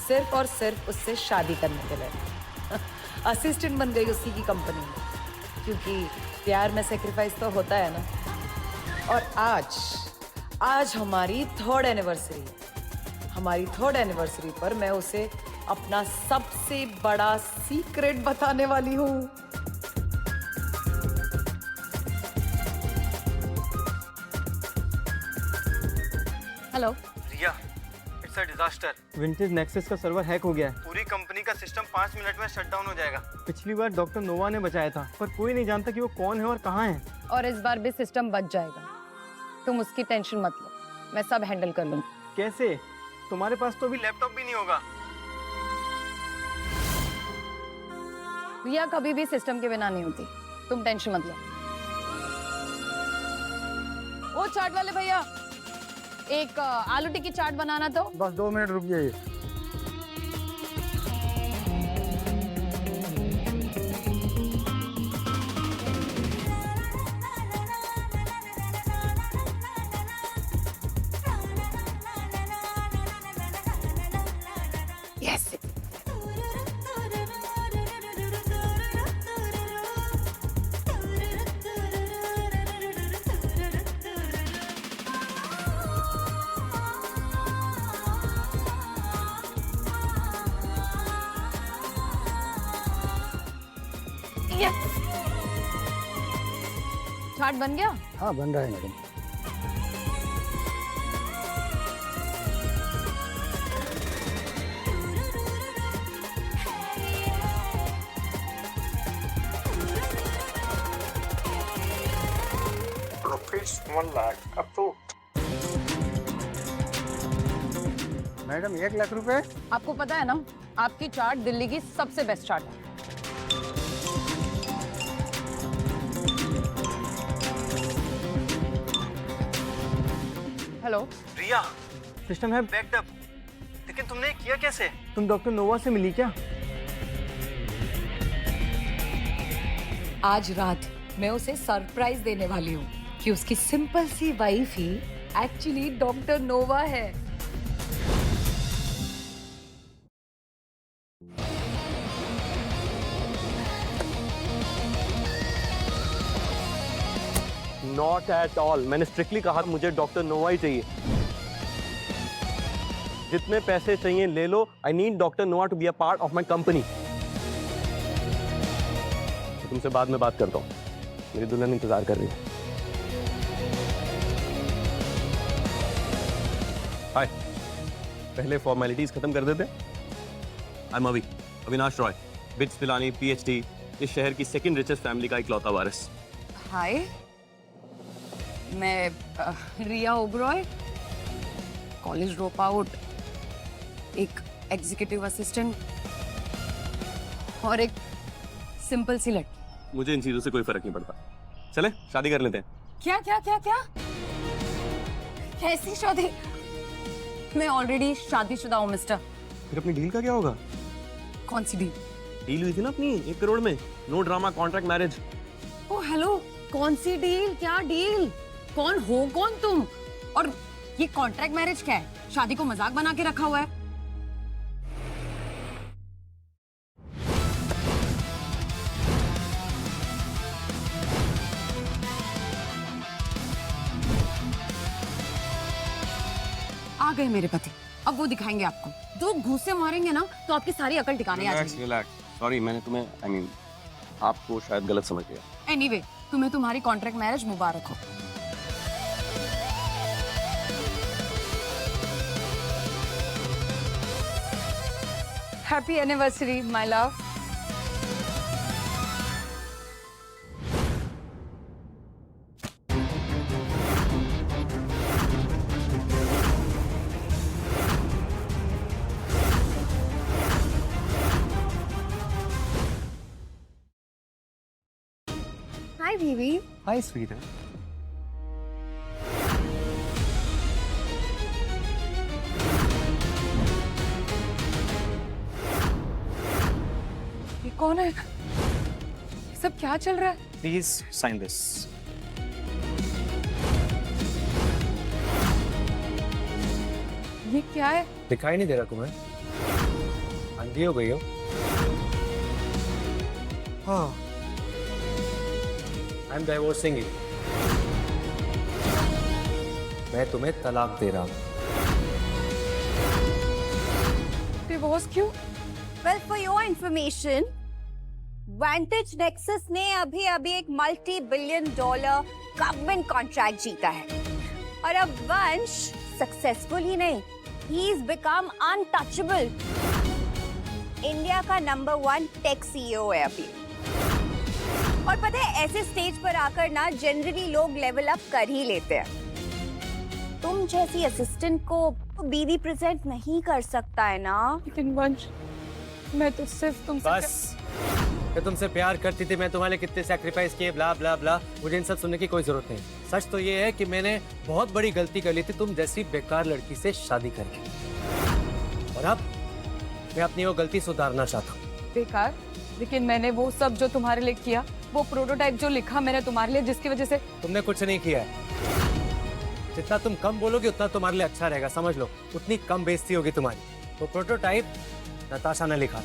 सिर्फ और सिर्फ उससे शादी करने के लिए। असिस्टेंट बन गई उसी की कंपनी में, क्योंकि प्यार में सेक्रीफाइस तो होता है ना। और आज हमारी 3rd एनिवर्सरी है। हमारी 3rd एनिवर्सरी पर मैं उसे अपना सबसे बड़ा सीक्रेट बताने वाली हूँ। Hello Riya, it's a disaster. Vintage Nexus का सर्वर हैक हो गया है। पूरी कंपनी का सिस्टम 5 मिनट में शट डाउन हो जाएगा। पिछली बार डॉक्टर नोवा ने बचाया था, पर कोई नहीं जानता कि वो कौन है और कहाँ है। और इस बार भी सिस्टम बच जाएगा, तुम उसकी टेंशन मत लो, मैं सब हैंडल कर लूंगी। कैसे? तुम्हारे पास तो अभी लैपटॉप भी नहीं होगा। रिया कभी भी सिस्टम के बिना नहीं होती, तुम टेंशन मत लो। ओ चाट वाले भैया, एक आलू टिक्की चाट बनाना तो। बस 2 मिनट रुक जाइए। यस चाट बन गया? हाँ बन रहा है madam. Rupees 1 lakh approved. Madam 1 lakh रुपए? आपको पता है ना, आपकी चाट दिल्ली की सबसे बेस्ट चाट है। हेलो रिया, सिस्टम है बैक्ड अप। लेकिन तुमने ये किया कैसे? तुम डॉक्टर नोवा से मिली क्या? आज रात मैं उसे सरप्राइज देने वाली हूँ कि उसकी सिंपल सी वाइफ ही एक्चुअली डॉक्टर नोवा है। Not at all. मैंने स्ट्रिक्टली कहा मुझे डॉक्टर नोवा ही चाहिए। जितने पैसे चाहिए ले लो। I need doctor Nova to be a part of my company. तुमसे बाद में बात करता हूँ, मेरी दुल्हन इंतजार कर रही है। हाय, पहले फॉर्मेलिटीज खत्म कर देते। I am Avinash Roy, bits Pilani PhD, इस शहर की सेकंड रिचेस्ट फैमिली का इकलौता वारिस। हाय, मैं रिया ओबरॉय, कॉलेज ड्रॉप आउट, एक एग्जीक्यूटिव असिस्टेंट और एक सिंपल सी लड़की। मुझे इन चीजों से कोई फर्क नहीं पड़ता। चले शादी कर लेते हैं। क्या क्या क्या क्या? कैसी शादी? मैं ऑलरेडी शादीशुदा हूँ मिस्टर। फिर अपनी डील का क्या होगा? कौन सी डील? डील हुई थी ना अपनी 1 करोड़ में, नो ड्रामा कॉन्ट्रैक्ट मैरिज। ओ हेलो, कौन सी डील? क्या डील? कौन हो कौन तुम? और ये कॉन्ट्रैक्ट मैरिज क्या है? शादी को मजाक बना के रखा हुआ है। आ गए मेरे पति, अब वो दिखाएंगे आपको। 2 घूंसे मारेंगे ना तो आपकी सारी अकल ठिकाने आ जाएगी। रिलैक्स। सॉरी, मैंने तुम्हें आपको शायद गलत समझ लिया। एनीवे, तुम्हें तुम्हारी कॉन्ट्रैक्ट मैरिज मुबारक हो। Happy anniversary my love. Hi बीवी। Hi sweet. ये कौन है? ये सब क्या चल रहा है? Please sign this. ये क्या है? दिखाई नहीं दे रहा तुम्हें? अंधी हो गई हो? हाँ। I am divorcing you. मैं तुम्हें तलाक दे रहा हूँ। डिवोर्स क्यों? Well, for your information, Vantage Nexus ने अभी एक $multi-billion गवर्नमेंट कॉन्ट्रैक्ट जीता है और अब वंश सक्सेसफुल ही नहीं, he is become untouchable. India का नंबर 1 टेक सीईओ है अभी। और पता है ऐसे स्टेज पर आकर ना जनरली लोग लेवल अप कर ही लेते हैं। तुम जैसी असिस्टेंट को बीवी प्रेजेंट नहीं कर सकता है ना। लेकिन वंश, मैं तो सिर्फ तुमसे बस, मैं तुमसे प्यार करती थी, मैं तुम्हारे लिए कितने सैक्रिफाइस किए, ब्ला ब्ला ब्ला, मुझे इन सब सुनने की कोई जरूरत नहीं। सच तो ये है कि मैंने बहुत बड़ी गलती कर ली थी तुम जैसी बेकार लड़की से शादी करके, और अब मैं अपनी वो गलती सुधारना चाहता हूँ। बेकार? लेकिन मैंने वो सब जो तुम्हारे लिए किया, वो प्रोटोटाइप जो लिखा मैंने तुम्हारे लिए, जिसकी वजह से तुमने कुछ नहीं किया है। जितना तुम कम बोलोगे उतना तुम्हारे लिए अच्छा रहेगा, समझ लो, उतनी कम बेइज्जती होगी तुम्हारी। वो प्रोटोटाइप नताशा ने लिखा।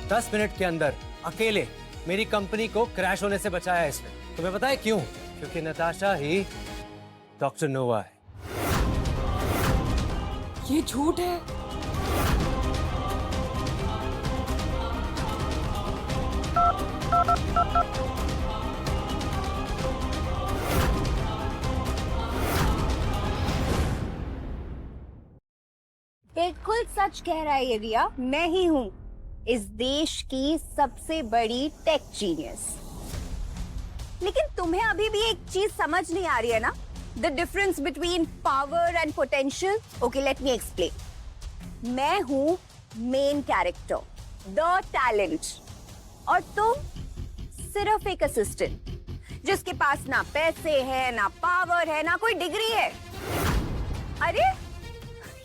10 मिनट के अंदर अकेले मेरी कंपनी को क्रैश होने से बचाया इसने। तुम्हें पता है क्यों? क्योंकि नताशा ही डॉक्टर नोवा है। ये झूठ है। बिल्कुल सच कह रहा है ये रिया, मैं ही हूँ इस देश की सबसे बड़ी टेक जीनियस। लेकिन तुम्हें अभी भी एक चीज समझ नहीं आ रही है ना, the difference between power and potential. Okay, let me explain. मैं हूँ मेन कैरेक्टर, द टैलेंट, और तुम सिर्फ एक असिस्टेंट जिसके पास ना पैसे है, ना पावर है, ना कोई डिग्री है। अरे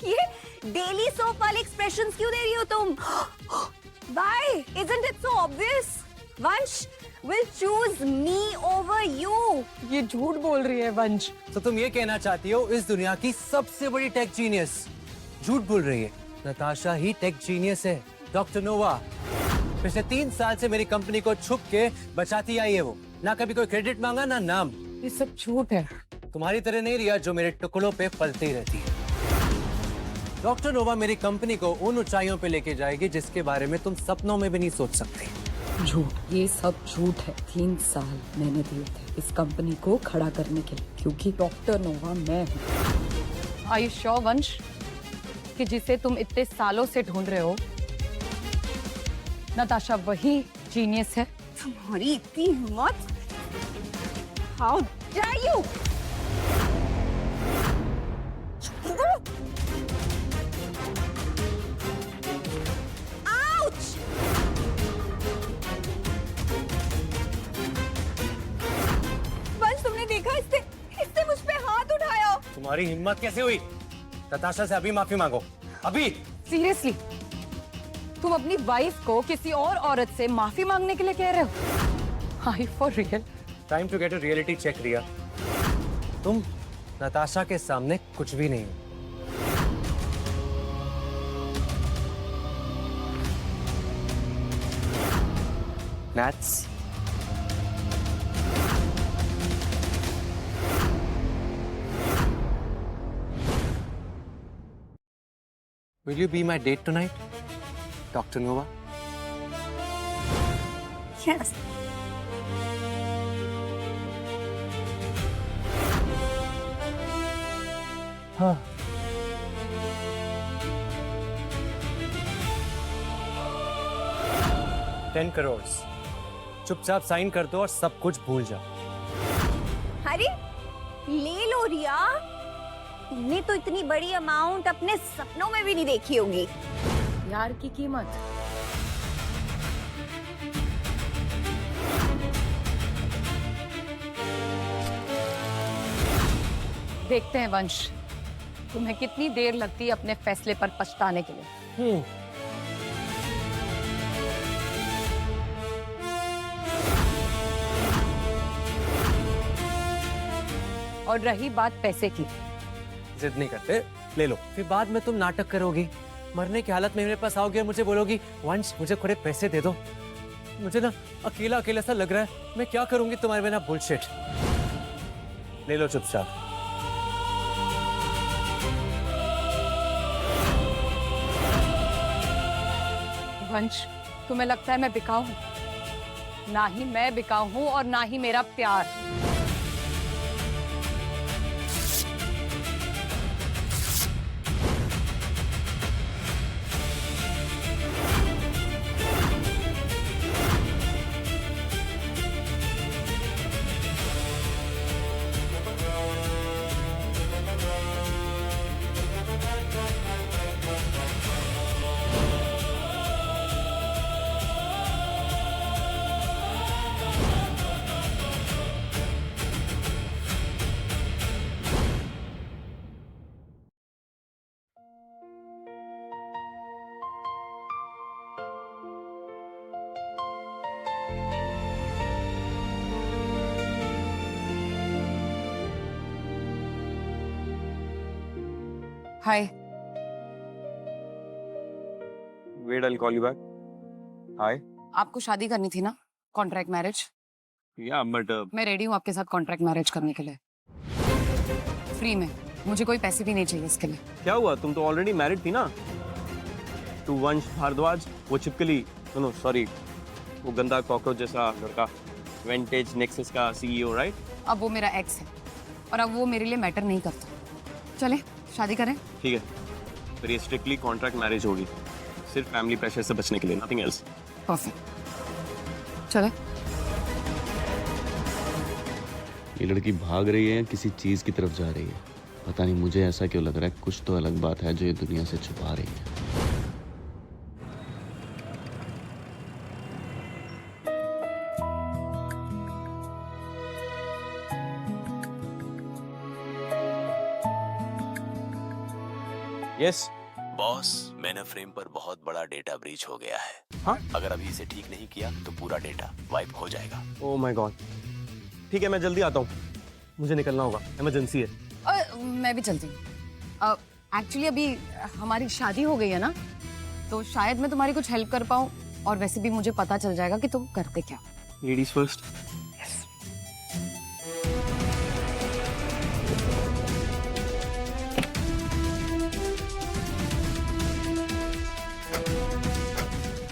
ये डेली सोप वाले एक्सप्रेशंस क्यों दे रही हो तुम? Why? Isn't it so obvious? Vansh will choose me over you. ये झूठ बोल रही है वंश। तो तुम ये कहना चाहती हो इस दुनिया की सबसे बड़ी टेक जीनियस झूठ बोल रही है? नताशा ही टेक जीनियस है, डॉक्टर नोवा। पिछले 3 साल से मेरी कंपनी को छुप के बचाती आई है वो, ना कभी कोई क्रेडिट मांगा ना नाम। ये सब झूठ है। तुम्हारी तरह नहीं रिया जो मेरे टुकड़ों पे पलती रहती है। डॉक्टर नोवा मेरी कंपनी को उन ऊंचाइयों पे लेके जाएगी जिसके बारे में तुम सपनों में भी नहीं सोच सकते। झूठ, ये सब झूठ है। 3 साल मैंने दिए थे इस कंपनी को खड़ा करने के लिए, क्योंकि डॉक्टर नोवा मैं हूँ। Are you sure, वंश, कि जिसे तुम इतने सालों से ढूंढ रहे हो, नताशा वही जीनियस है? तुम्हारी इतनी हिम्मत! How dare you! Ouch! वंश, तुमने देखा इसने मुझ पे हाथ उठाया। तुम्हारी हिम्मत कैसे हुई? नताशा से अभी माफी मांगो, अभी। सीरियसली, तुम अपनी वाइफ को किसी और औरत से माफी मांगने के लिए कह रहे हो? Are you for real? Time to get a reality check Riya. तुम नताशा के सामने कुछ भी नहीं हो। Nats. Will you be my date tonight, Dr. Nova? Yes. हाँ। $10 crore। चुपचाप साइन कर दो और सब कुछ भूल जाओ। अरे ले लो रिया, तुमने तो इतनी बड़ी अमाउंट अपने सपनों में भी नहीं देखी होगी। यार की कीमत। देखते हैं वंश, तुम्हें कितनी देर लगती है अपने फैसले पर पछताने के लिए। और रही बात पैसे की, जिद नहीं करते, ले लो। फिर बाद में तुम नाटक करोगी, मरने की हालत में मेरे पास आओगी और मुझे बोलोगी वंश मुझे थोड़े पैसे दे दो, मुझे ना अकेला अकेला सा लग रहा है, मैं क्या करूंगी तुम्हारे बिना? बुलशिट। ले लो चुपचाप। वंश, तुम्हें लगता है मैं बिकाऊ हूं? ना ही मैं बिकाऊ हूं और ना ही मेरा प्यार। हाय। Wait, I'll call you back. Hi. आपको शादी करनी थी ना, कॉन्ट्रैक्ट मैरिज? Yeah, but मैं रेडी हूँ आपके साथ कॉन्ट्रैक्ट मैरिज करने के लिए, फ्री में। मुझे कोई पैसे भी नहीं चाहिए इसके लिए। क्या हुआ? तुम तो ऑलरेडी मैरिड थी ना। तू वंश भारद्वाज, वो छिपकली, नो सॉरी, वो गंदा कॉकरोच जैसा लड़का, विंटेज नेक्सस का CEO, राइट? अब वो मेरा एक्स है और अब वो मेरे लिए मैटर नहीं करता। चले शादी करें? ठीक है, फिर ये स्ट्रिक्टली कॉन्ट्रैक्ट मैरिज होगी, सिर्फ फैमिली प्रेशर से बचने के लिए, नथिंग एल्स। परफेक्ट, चले। ये लड़की भाग रही है या किसी चीज की तरफ जा रही है? पता नहीं, मुझे ऐसा क्यों लग रहा है कुछ तो अलग बात है जो ये दुनिया से छुपा रही है। यस बॉस, मैंने फ्रेम पर बहुत बड़ा डेटा ब्रीच हो गया है। हाँ? अगर अभी इसे ठीक नहीं किया तो पूरा डेटा वाइप हो जाएगा। Oh my God. ठीक है, मैं जल्दी आता हूँ, मुझे निकलना होगा, इमरजेंसी है। मैं भी चलती हूँ। एक्चुअली अभी हमारी शादी हो गई है ना, तो शायद मैं तुम्हारी कुछ हेल्प कर पाऊँ, और वैसे भी मुझे पता चल जाएगा कि तुम करते क्या। Ladies first.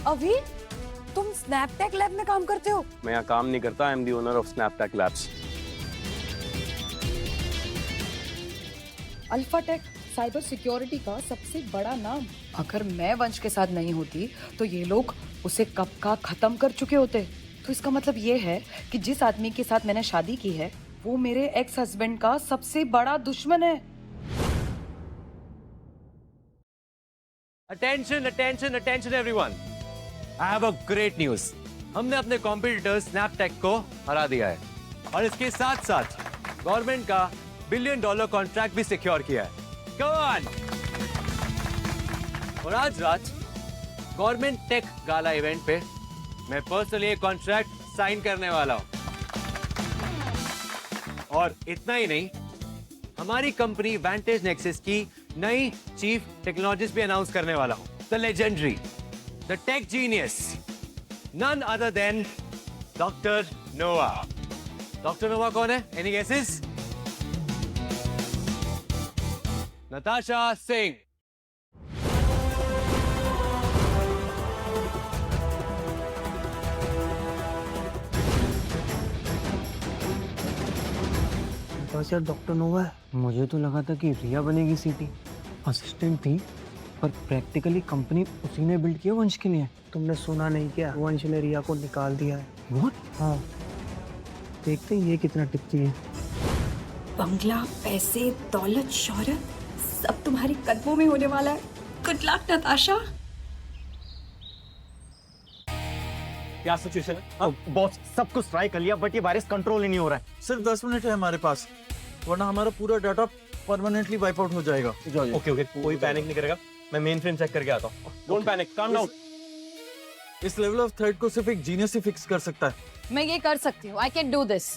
अभी तुम स्नैपटेक लैब में काम करते हो? मैं यहाँ काम नहीं करता, I am the owner of Snaptech Labs. Alphatech cyber security का सबसे बड़ा नाम। अगर मैं वंश के साथ नहीं होती तो ये लोग उसे कब का खत्म कर चुके होते। तो इसका मतलब ये है कि जिस आदमी के साथ मैंने शादी की है वो मेरे एक्स हस्बैंड का सबसे बड़ा दुश्मन है। Attention attention attention everyone, I have a great news. हमने अपने कॉम्पिटिटर स्नैपटेक को हरा दिया है और इसके साथ साथ गवर्नमेंट का $1 बिलियन कॉन्ट्रैक्ट भी सिक्योर किया है। Go on! और आज रात गवर्नमेंट टेक गाला इवेंट पे मैं पर्सनली एक कॉन्ट्रैक्ट साइन करने वाला हूं। और इतना ही नहीं, हमारी कंपनी वेंटेज नेक्सस की नई चीफ टेक्नोलॉजिस्ट भी अनाउंस करने वाला हूं। The legendary, the tech genius, none other than doctor Nova. Doctor Nova कौन है? Any guesses? नताशा सिंह। यार डॉक्टर नोवा है। मुझे तो लगा था कि रिया बनेगी सीटी, असिस्टेंट थी, पर प्रैक्टिकली कंपनी उसी ने बिल्ड किया वंश के लिए। तुमने सुना नहीं क्या? वंश ने रिया को निकाल दिया है। व्हाट? हाँ, देखते ही ये कितना टिकती है। बंगला, पैसे, दौलत, शोहरत सब तुम्हारे कदमों में होने वाला है। Good luck Natasha. क्या सिचुएशन है? बॉस, सब कुछ ट्राई कर लिया बट ये वायरस कंट्रोल ही नहीं हो रहा है। सिर्फ 10 मिनट है हमारे पास, वरना हमारा पूरा डाटा परमानेंटली वाइप आउट हो जाएगा। ओके ओके, कोई पैनिक नहीं करेगा, मैं मेन फ्रेम चेक करके आता हूँ। Don't panic, calm down. इस लेवल ऑफ थ्रेट को सिर्फ एक जीनियस ही फिक्स कर सकता है। मैं ये कर सकती हूँ, आई कैन डू दिस।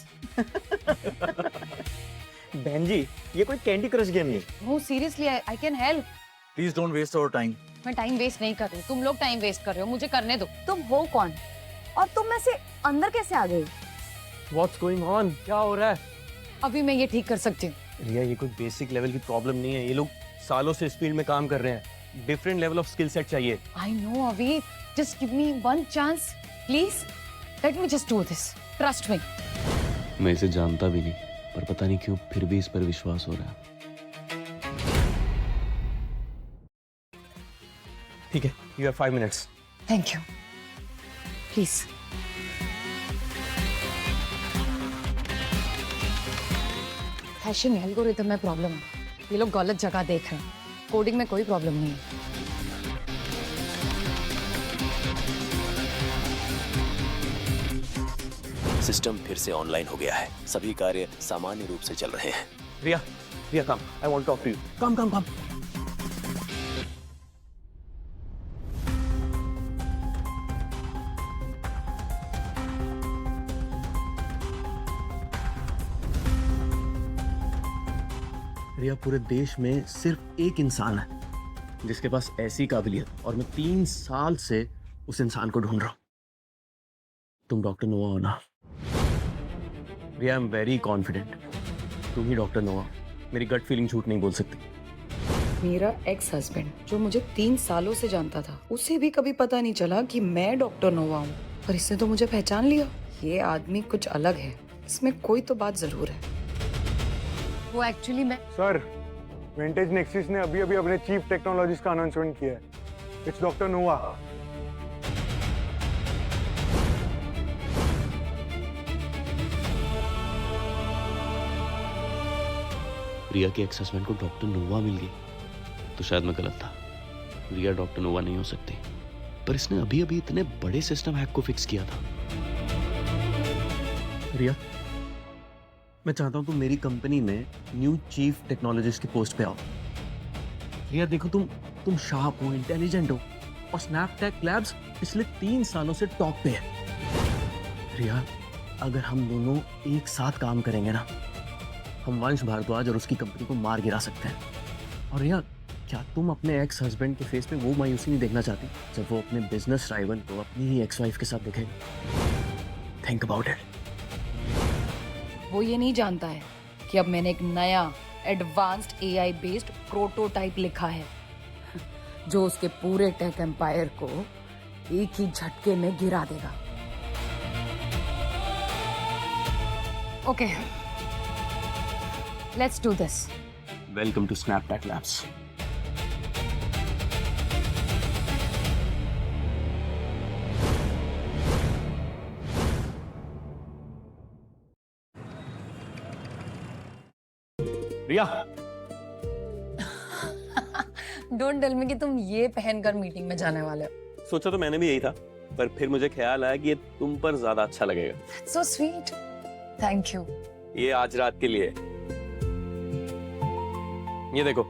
बहन जी, ये कोई कैंडी क्रश गेम नहीं। No seriously, I can help. Please don't waste our time. मैं टाइम वेस्ट नहीं कर रही, तुम लोग टाइम वेस्ट कर रहे हो, मुझे करने दो। तुम हो कौन और तुम में से अंदर कैसे आ गई? What's going on? क्या हो रहा है? अभी मैं ये ठीक कर सकती हूँ। रिया, ये कोई बेसिक लेवल की प्रॉब्लम नहीं है। ये लोग सालों से इस फील्ड में काम कर रहे हैं। Different level of skill set चाहिए। आई नो अभी, just give me one chance please, let me just do this, trust me. मैं इसे जानता भी नहीं, पर पता नहीं क्यों फिर भी इस पर विश्वास हो रहा है। ठीक है, you have 5 minutes। Thank you, please. Fashion algorithm में प्रॉब्लम है, ये लोग गलत जगह देख रहे हैं। कोडिंग में कोई प्रॉब्लम नहीं है। सिस्टम फिर से ऑनलाइन हो गया है, सभी कार्य सामान्य रूप से चल रहे हैं। Riya, Riya come, I want to talk to you. Come come come. Riya, पूरे देश में सिर्फ एक इंसान है जिसके पास ऐसी काबिलियत, और मैं 3 साल से उस इंसान को ढूंढ रहा हूं। तुम डॉक्टर नोवा हो ना? रिया, आई एम वेरी कॉन्फिडेंट तुम ही डॉक्टर नोवा। मेरी गट फीलिंग झूठ नहीं बोल सकती। मेरा एक्स हस्बैंड जो मुझे 3 सालों से जानता था, उसे भी कभी पता नहीं चला कि मैं डॉक्टर नोवा हूँ, पर इसने तो मुझे पहचान लिया। ये आदमी कुछ अलग है, इसमें कोई तो बात जरूर है। वो एक्चुअली मैं सर, विंटेज नेक्सिस ने अभी अपने चीफ टेक्नोलॉजिस्ट का अनाउंसमेंट किया है। It's doctor Nova. रिया के एक्स हस्बैंड को डॉक्टर नोवा मिल गई, तो शायद मैं गलत था। रिया डॉक्टर नोवा नहीं हो सकती, पर इसने अभी अभी इतने बड़े सिस्टम हैक को फिक्स किया था। रिया, मैं चाहता हूं तुम मेरी कंपनी में न्यू चीफ टेक्नोलॉजिस्ट की पोस्ट पे आओ। रिया देखो, तुम शार्प हो, इंटेलिजेंट हो, और स्नैपटेक लैब्स पिछले 3 सालों से टॉप पे है। रिया, अगर हम दोनों एक साथ काम करेंगे ना, हम वंश भारद्वाज और उसकी कंपनी को मार गिरा सकते हैं। और रिया, क्या तुम अपने एक्स हस्बैंड के फेस पे वो मायूसी नहीं देखना चाहती जब वो अपने बिजनेस राइवल को अपनी ही एक्स वाइफ के साथ देखेगा? Think about it. वो ये नहीं जानता है कि अब मैंने एक नया एडवांस्ड AI बेस्ड प्रोटोटाइप लिखा है जो उसके पूरे टेक एम्पायर को एक ही झटके में गिरा देगा। Okay, let's do this. Welcome to Snaptech Labs. Riya, don't tell me कि तुम ये पहनकर मीटिंग में जाने वाले हो। सोचा तो मैंने भी यही था, पर फिर मुझे ख्याल आया कि ये तुम पर ज्यादा अच्छा लगेगा। So sweet, thank you. ये आज रात के लिए। ये देखो,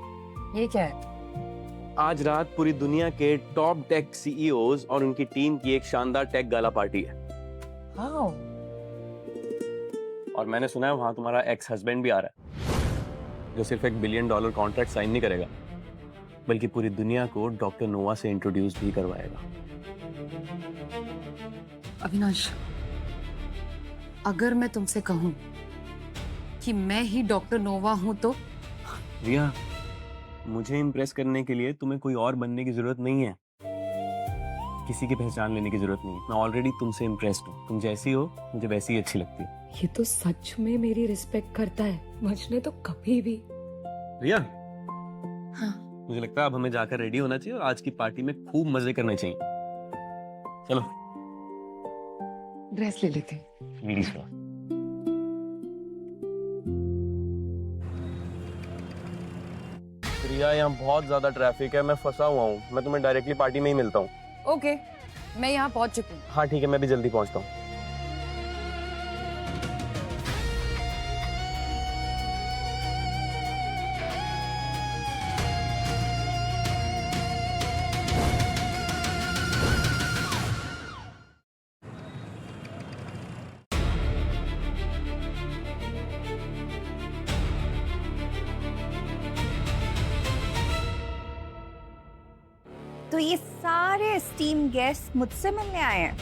ये क्या है? आज रात पूरी दुनिया के टॉप टेक CEOs और उनकी टीम की एक शानदार टेक गाला पार्टी है। Wow. और मैंने सुना है वहां तुम्हारा एक्स हस्बैंड भी आ रहा है, जो सिर्फ $1 बिलियन कॉन्ट्रैक्ट साइन नहीं करेगा, बल्कि पूरी दुनिया को डॉक्टर नोवा से इंट्रोड्यूस भी करवाएगा। अविनाश, अगर मैं तुमसे कहूं कि मैं ही डॉक्टर नोवा हूं तो? रिया, मुझे इम्प्रेस करने के लिए तुम्हें कोई और बनने की जरूरत नहीं है, किसी की पहचान लेने की जरूरत नहीं है। मैं ऑलरेडी तुमसे इम्प्रेस्ड हूँ। तुम जैसी हो मुझे वैसी ही अच्छी लगती है। ये तो सच में मेरी रिस्पेक्ट करता है, मुझने तो कभी भी। रिया, हाँ, मुझे लगता है अब हमें जाकर रेडी होना चाहिए और आज की पार्टी में खूब मजे करने चाहिए। चलो ड्रेस ले लेते। Ladies first. रिया, यहाँ बहुत ज्यादा ट्रैफिक है, मैं फंसा हुआ हूँ। मैं तुम्हें डायरेक्टली पार्टी में ही मिलता हूँ। ओके, मैं यहाँ पहुंच चुकी हूँ। हाँ ठीक है, मैं भी जल्दी पहुँचता हूँ। तो ये सारे स्टीम गेस्ट मुझसे मिलने आए हैं,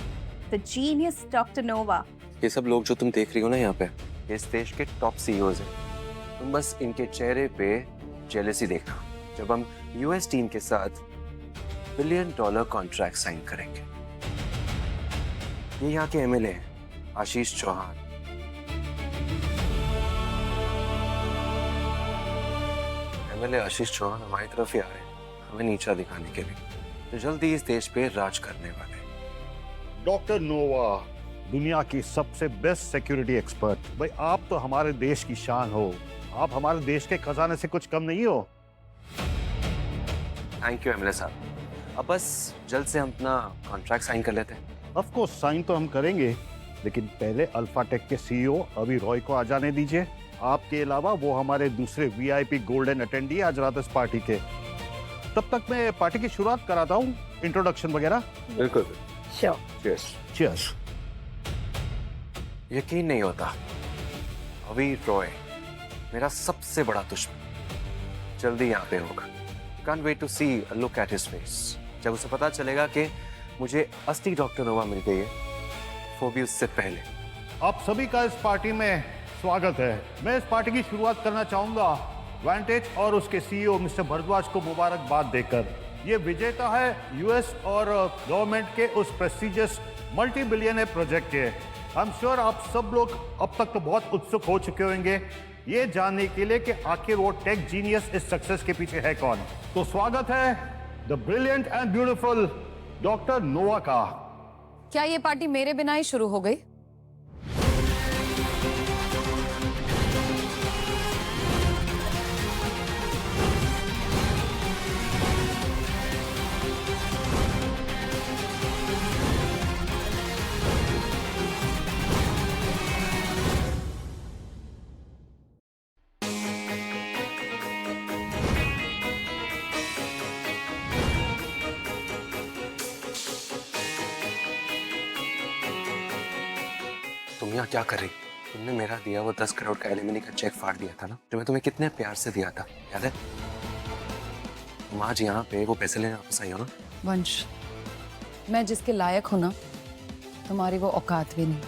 द जीनियस डॉक्टर नोवा। ये सब लोग जो तुम देख रही हो ना यहाँ पे, ये इस देश के टॉप सीईओज हैं। तुम बस इनके चेहरे पे जेलसी देखना जब हम यूएस टीम के साथ $1 बिलियन कॉन्ट्रैक्ट साइन करेंगे। ये यहाँ के एमएलए हैं, आशीष चौहान। एमएलए आशीष चौहान हमारी तरफ ही आ रहे हैं, हमें नीचा दिखाने के लिए, तो जल्दी इस देश पे राज करने वाले। डॉक्टर नोवा, दुनिया की सबसे बेस्ट सिक्योरिटी एक्सपर्ट। भाई आप तो हमारे देश की शान हो, आप हमारे देश के खजाने से कुछ कम नहीं हो। थैंक यू एमएलए साहब। अब बस जल्द से हम अपना कॉन्ट्रैक्ट साइन कर लेते हैं। ऑफ कोर्स साइन तो हम करेंगे, लेकिन पहले अल्फाटेक के सीईओ अभी रॉय को आ जाने दीजिए। आपके अलावा वो हमारे दूसरे वीआईपी गोल्डन अटेंडी आज रात इस पार्टी के। तब तक मैं पार्टी की शुरुआत कराता हूँ, इंट्रोडक्शन वगैरह। बिल्कुल। श्योर। चीयर्स। चीयर्स। यकीन नहीं होता, अभी रॉय मेरा सबसे बड़ा दुश्मन जल्दी यहाँ पे होगा। Can't wait to see a look at his face। जब उसे पता चलेगा कि मुझे असली डॉक्टर नोवा मिल गई है, वो भी उससे पहले। आप सभी का इस पार्टी में स्वागत है। मैं इस पार्टी की शुरुआत करना चाहूंगा वांटेज और उसके सीईओ मिस्टर भारद्वाज को मुबारकबाद देकर। ये विजेता है यूएस और गवर्नमेंट के उस प्रेस्टिजियस मल्टी बिलियनर प्रोजेक्ट के। आई एम श्योर आप सब लोग अब तक तो बहुत उत्सुक हो चुके होंगे ये जानने के लिए कि आखिर वो टेक जीनियस इस सक्सेस के पीछे है कौन। तो स्वागत है the brilliant and beautiful doctor Nova का। क्या ये पार्टी मेरे बिना ही शुरू हो गई? तुम यहाँ क्या कर रही? तुमने मेरा दिया वो 10 करोड़ का एलिमनी का चेक फाड़ दिया था ना, जो मैं तुम्हें कितने प्यार से दिया था, याद है? तुम आज यहाँ पे वो पैसे लेने वापस आई हो ना? वंश, मैं जिसके लायक हूं ना, तुम्हारी वो औकात भी नहीं।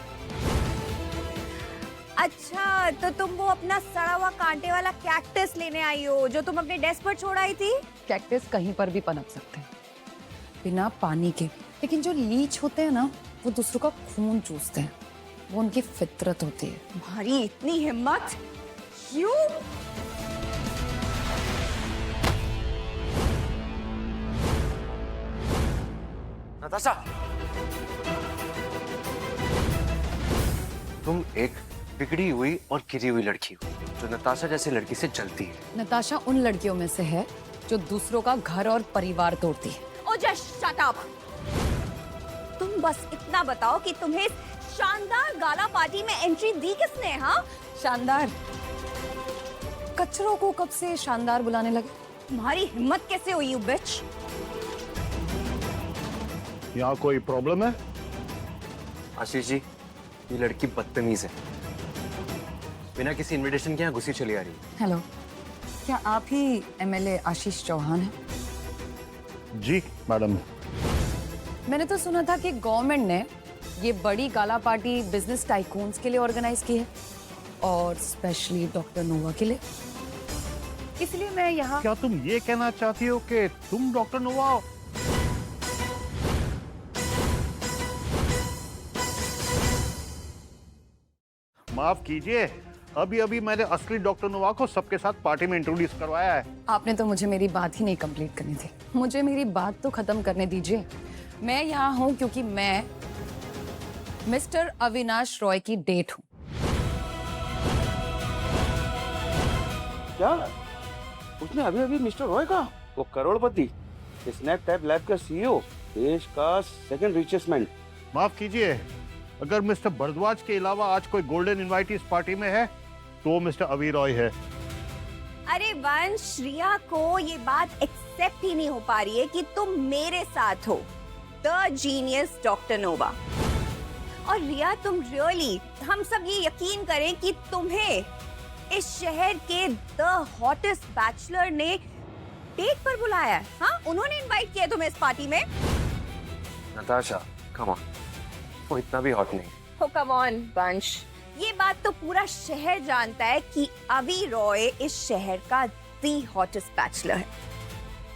अच्छा, तो तुम वो अपना सड़ा हुआ कांटे वाला कैक्टस लेने आई हो जो तुम अपने डेस्क पर छोड़ आई थी? कैक्टस कहीं पर भी पनप सकते हैं बिना पानी के, लेकिन जो लीच होते हैं ना, वो दूसरों का खून चूसते हैं। वो उनकी फितरत होती है। तुम्हारी इतनी हिम्मत क्यों? नताशा, तुम एक बिगड़ी हुई और गिरी हुई लड़की हो जो नताशा जैसी लड़की से जलती है। नताशा उन लड़कियों में से है जो दूसरों का घर और परिवार तोड़ती है। ओ जस्ट शट अप। तुम बस इतना बताओ कि तुम्हें शानदार गाला पार्टी में एंट्री दी किसने? हाँ, शानदार? कचरों को कब से शानदार बुलाने लगे? तुम्हारी हिम्मत कैसे हुई यू बिच? यहाँ कोई प्रॉब्लम है? आशीष जी, ये लड़की बदतमीज है, बिना किसी इनविटेशन के यहाँ घुसी चली आ रही है। हेलो, क्या आप ही एमएलए आशीष चौहान हैं? जी मैडम। मैंने तो सुना था कि गवर्नमेंट ने ये बड़ी गाला पार्टी बिजनेस टाइकून्स के लिए ऑर्गेनाइज की है, और स्पेशली डॉक्टर नोवा के लिए। इसलिए मैं यहाँ। क्या तुम ये कहना चाहती हो कि तुम डॉक्टर नोवा हो? माफ कीजिए, अभी अभी मैंने असली डॉक्टर नोवा को सबके साथ पार्टी में इंट्रोड्यूस करवाया है। आपने तो मुझे मेरी बात ही नहीं कंप्लीट करनी थी। मुझे मेरी बात तो खत्म करने दीजिए। मैं यहाँ हूँ क्योंकि मैं मिस्टर अविनाश रॉय की डेट हूँ। क्या? उसने अभी अभी मिस्टर रॉय का, वो करोड़पति, स्नैप टाइप लैब का सीईओ, देश का सेकंड रिचेस्ट मैन। माफ कीजिए, अगर मिस्टर भारद्वाज के अलावा आज कोई गोल्डन इनवाइटी इस पार्टी में है तो मिस्टर अवी रॉय है। अरे वंश, रिया को ये बात एक्सेप्ट ही नहीं हो पा रही है कि तुम मेरे साथ हो, द जीनियस डॉक्टर नोवा। और रिया, तुम रियली, हम सब ये यकीन करें कि तुम्हें इस शहर के द हॉटेस्ट बैचलर ने डेट पर बुलाया है? हाँ, उन्होंने इनवाइट किया तुम्हें इस पार्टी में? नताशा, कम ऑन, वो इतना भी हॉट नहीं। हो कम ऑन वंश, ये बात तो पूरा शहर जानता है कि अभी रॉय इस शहर का दी हॉटेस्ट बैचलर है,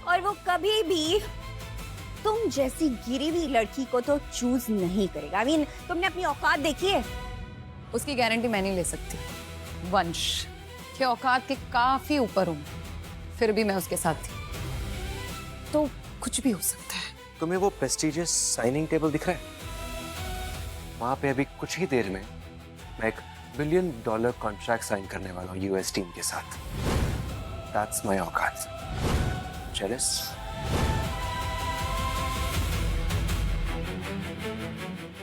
और वो कभी भी तुम जैसी गिरी हुई लड़की को तो चूज नहीं करेगा। I mean, तुमने अपनी औकात देखी है? उसकी गारंटी मैं नहीं ले सकती। वंश के औकात के काफी ऊपर हूँ, फिर भी मैं उसके साथ थी, तो कुछ भी हो सकता है। तुम्हें वो प्रेस्टिजियस साइनिंग टेबल दिख रहा है? वहां पे अभी कुछ ही देर में मैं $1 बिलियन कॉन्ट्रैक्ट साइन करने वाला हूँ यूएस टीम के साथ। दैट्स माय औकात। जेलस?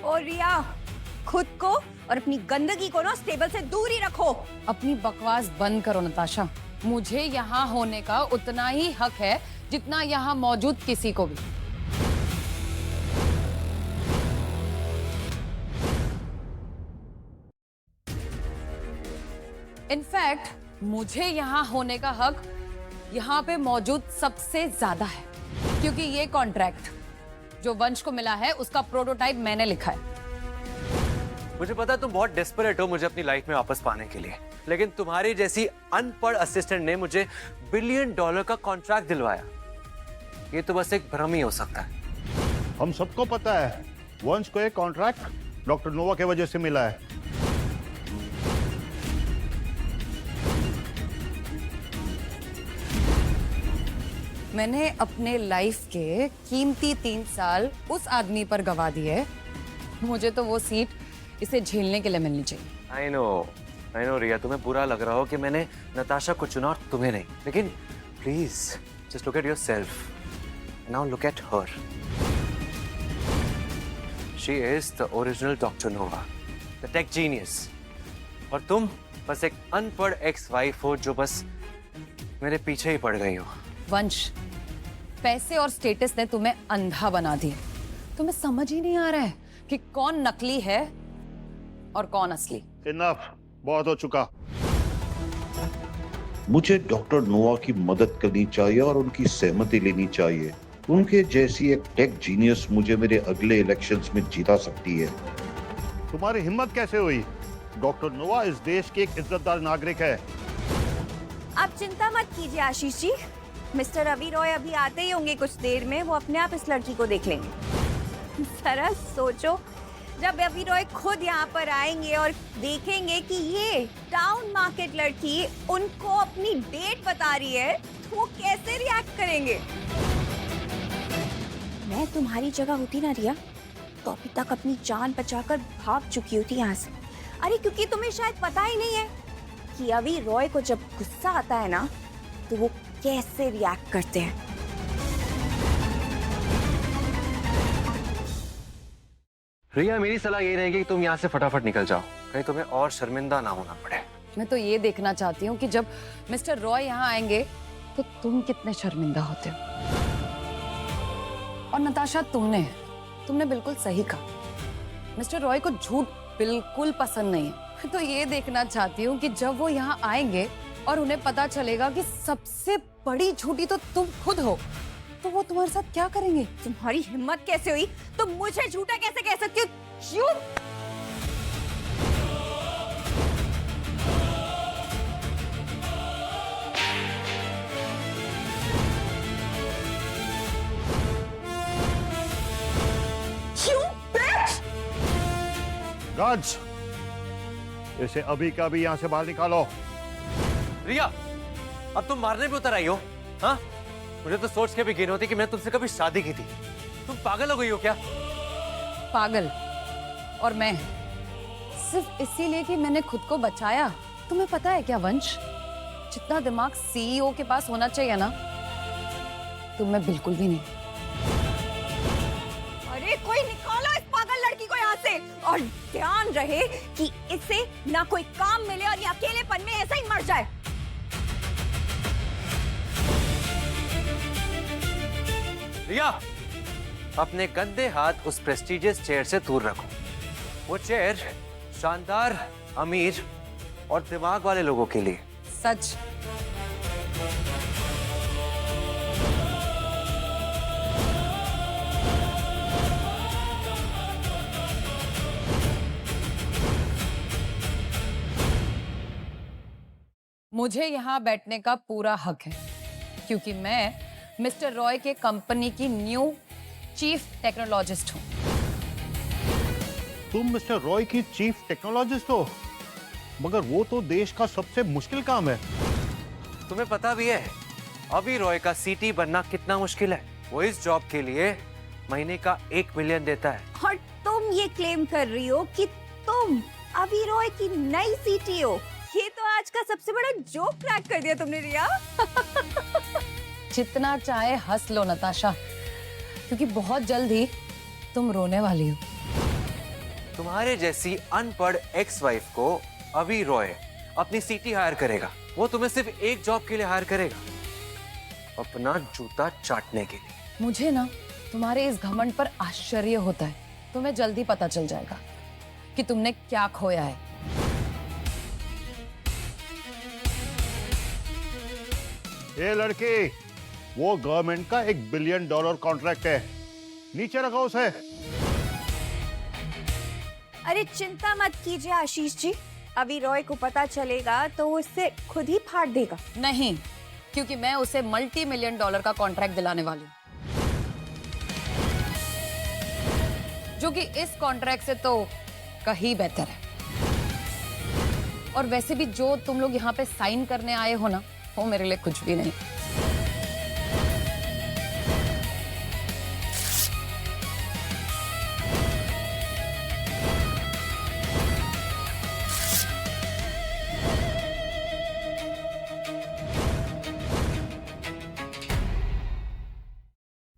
और रिया, खुद को और अपनी गंदगी को ना उस टेबल से दूर ही रखो। अपनी बकवास बंद करो नताशा। मुझे यहाँ होने का उतना ही हक है जितना यहाँ मौजूद किसी को भी। इनफैक्ट मुझे यहाँ होने का हक यहाँ पे मौजूद सबसे ज्यादा है, क्योंकि ये कॉन्ट्रैक्ट जो वंश को मिला है उसका प्रोटोटाइप मैंने लिखा है। मुझे पता तुम बहुत डेस्परेट हो मुझे अपनी लाइफ में वापस पाने के लिए, लेकिन तुम्हारी जैसी अनपढ़ असिस्टेंट ने मुझे $1 बिलियन का कॉन्ट्रैक्ट दिलवाया। ये तो बस एक भ्रम ही हो सकता है। हम सबको पता है वंश को एक कॉन्ट्रैक्ट डॉक्टर नोवा के वजह से मिला है। मैंने अपने लाइफ के कीमती 3 साल उस आदमी पर गवा दिए। मुझे तो वो सीट इसे झेलने के लिए मिलनी चाहिए। I know रिया, तुम्हें बुरा लग रहा हो कि मैंने नताशा को चुना और तुम्हें नहीं, लेकिन please just look at yourself. Now look at her. She is the original doctor Nova, the tech genius, और तुम बस एक अनपढ़ एक्स वाइफ हो जो बस मेरे पीछे ही पड़ गई हो। वंश, पैसे और स्टेटस ने तुम्हें अंधा बना दिया। तुम्हें समझ ही नहीं आ रहा है कि कौन नकली है और कौन असली। इनफ, बहुत हो चुका। मुझे डॉक्टर नोवा की मदद करनी चाहिए और उनकी सहमति लेनी चाहिए। उनके जैसी एक टेक जीनियस मुझे मेरे अगले इलेक्शंस में जिता सकती है। तुम्हारी हिम्मत कैसे हुई? डॉक्टर नोवा इस देश के एक इज्जतदार नागरिक है। आप चिंता मत कीजिए आशीष जी, मिस्टर रवि रॉय अभी आते ही होंगे कुछ देर में, वो अपने आप इस लड़की को देख लेंगे। जरा सोचो, जब रवि रॉय खुद यहाँ पर आएंगे और देखेंगे कि ये टाउन मार्केट लड़की उनको अपनी डेट बता रही है, तो वो कैसे रिएक्ट करेंगे? मैं तुम्हारी जगह होती ना रिया, तो अभी तक अपनी जान बचाकर भाग चुकी होती यहाँ से। अरे क्योंकि तुम्हें शायद पता ही नहीं है कि रवि रॉय को जब गुस्सा आता है ना, तो वो कैसे रिएक्ट करते हैं। रिया, मेरी सलाह यही रहेगी कि तुम यहाँ से फटाफट निकल जाओ, कहीं तुम्हें और शर्मिंदा ना होना पड़े। मैं तो ये देखना चाहती हूँ कि जब मिस्टर रॉय यहाँ आएंगे तो तुम कितने शर्मिंदा होते हो। और नताशा, तुमने बिल्कुल सही कहा। मिस्टर रॉय को झूठ बिल्कुल पसंद नहीं है। मैं तो ये देखना चाहती हूँ कि जब वो यहाँ आएंगे और उन्हें पता चलेगा कि सबसे बड़ी झूठी तो तुम खुद हो, तो वो तुम्हारे साथ क्या करेंगे? तुम्हारी हिम्मत कैसे हुई? तुम मुझे झूठा कैसे कह सकती हो? क्यों? गार्ड्स, इसे अभी का भी यहाँ से बाहर निकालो। रिया, अब तुम मारने पे उतर आई हो? हाँ, मुझे तो सोच के भी घिन होती कि मैंने तुमसे कभी शादी की थी। तुम पागल हो गई हो क्या? पागल? और मैं सिर्फ इसीलिए कि मैंने खुद को बचाया। तुम्हें पता है क्या वंश, जितना दिमाग सीईओ के पास होना चाहिए ना, तुम्हें बिल्कुल भी नहीं। अरे कोई निकालो इस पागल लड़की को यहाँ से, और ध्यान रहे कि इसे ना कोई काम मिले और ये अकेलेपन में ऐसा ही मर जाए। रिया, अपने गंदे हाथ उस प्रेस्टिजियस चेयर से दूर रखो। वो चेयर शानदार, अमीर और दिमाग वाले लोगों के लिए। सच। मुझे यहाँ बैठने का पूरा हक है क्योंकि मैं मिस्टर रॉय के कंपनी की न्यू चीफ टेक्नोलॉजिस्ट हूँ। तुम मिस्टर रॉय की चीफ टेक्नोलॉजिस्ट हो, मगर वो तो देश का सबसे मुश्किल काम है। तुम्हें पता भी है अभी रॉय का सीटी बनना कितना मुश्किल है। वो इस जॉब के लिए महीने का 1 मिलियन देता है। और तुम ये क्लेम कर रही हो कि तुम अभी रॉय की नई सीटी हो। ये तो आज का सबसे बड़ा जोक क्रैक कर दिया तुमने रिया। जितना चाहे हंस लो नताशा, क्योंकि बहुत जल्द ही तुम रोने वाली हो। तुम्हारे जैसी अनपढ़ एक्स वाइफ को अभी रॉय अपनी सीटी हायर करेगा। वो तुम्हें सिर्फ एक जॉब के लिए हायर करेगा, अपना जूता चाटने के लिए। मुझे ना तुम्हारे इस घमंड पर आश्चर्य होता है। तुम्हें जल्दी पता चल जाएगा कि तुमने क्या खोया है। ये लड़की, वो गवर्नमेंट का $1 बिलियन कॉन्ट्रैक्ट है, नीचे रखो उसे। अरे चिंता मत कीजिए आशीष जी, अभी रॉय को पता चलेगा तो वो इससे खुद ही फाड़ देगा। नहीं, क्योंकि मैं उसे $multi-million का कॉन्ट्रैक्ट दिलाने वाली हूँ, जो कि इस कॉन्ट्रैक्ट से तो कहीं बेहतर है। और वैसे भी जो तुम लोग यहाँ पे साइन करने आए हो ना, वो मेरे लिए कुछ भी नहीं।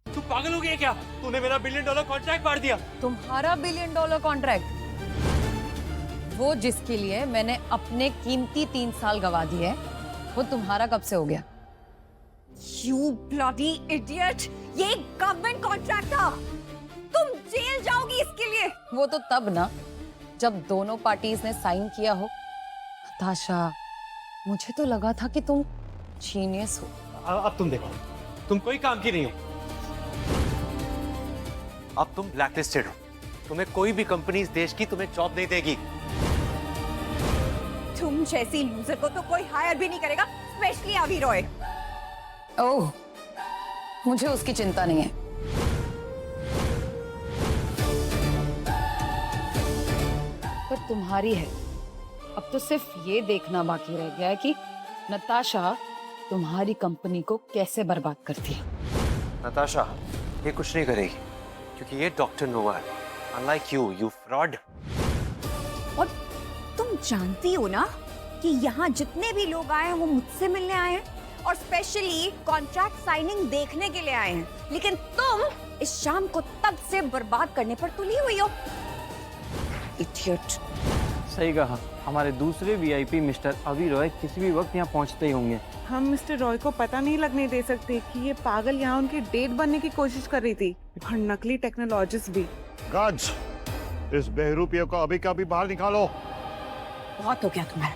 तू पागल हो गया क्या? तूने मेरा $1 बिलियन कॉन्ट्रैक्ट फाड़ दिया। तुम्हारा $1 बिलियन कॉन्ट्रैक्ट, वो जिसके लिए मैंने अपने कीमती 3 साल गवा दिए, वो तुम्हारा कब से हो गया? You bloody idiot! ये गवर्नमेंट कॉन्ट्रैक्ट था। तुम जेल जाओगी इसके लिए। वो तो तब ना, जब दोनों पार्टीज ने साइन किया हो। नताशा, मुझे तो लगा था कि तुम जीनियस हो। अब तुम देखो, तुम कोई काम की नहीं हो। अब तुम ब्लैकलिस्टेड हो। तुम्हें कोई भी कंपनी इस देश की तुम्हें जॉब नहीं देगी। तुम जैसी लूजर को तो कोई हायर भी नहीं करेगा, स्पेशली अभी रॉय। ओह, मुझे उसकी चिंता नहीं है। पर तुम्हारी है। अब तो सिर्फ ये देखना बाकी रह गया है कि नताशा तुम्हारी कंपनी को कैसे बर्बाद करती है। नताशा ये कुछ नहीं करेगी, क्योंकि ये डॉक्टर नोवा है। Unlike you, you fraud. और तुम जानती हो ना कि यहाँ जितने भी लोग आए हैं वो मुझसे मिलने आए हैं और स्पेशली कॉन्ट्रैक्ट साइनिंग देखने के लिए आए हैं, लेकिन तुम इस शाम को तब से बर्बाद करने पर तुली हुई हो। इडियट। सही कहा, हमारे दूसरे वीआईपी मिस्टर अभी रॉय किसी भी वक्त यहाँ पहुँचते ही होंगे। हम मिस्टर रॉय को पता नहीं लगने दे सकते कि ये पागल यहाँ उनकी डेट बनने की कोशिश कर रही थी, और नकली टेक्नोलॉजिस्ट भी। गार्ड्स, इस बहरूपिया को अभी का अभी बाहर निकालो। बहुत हो गया तुम्हारा,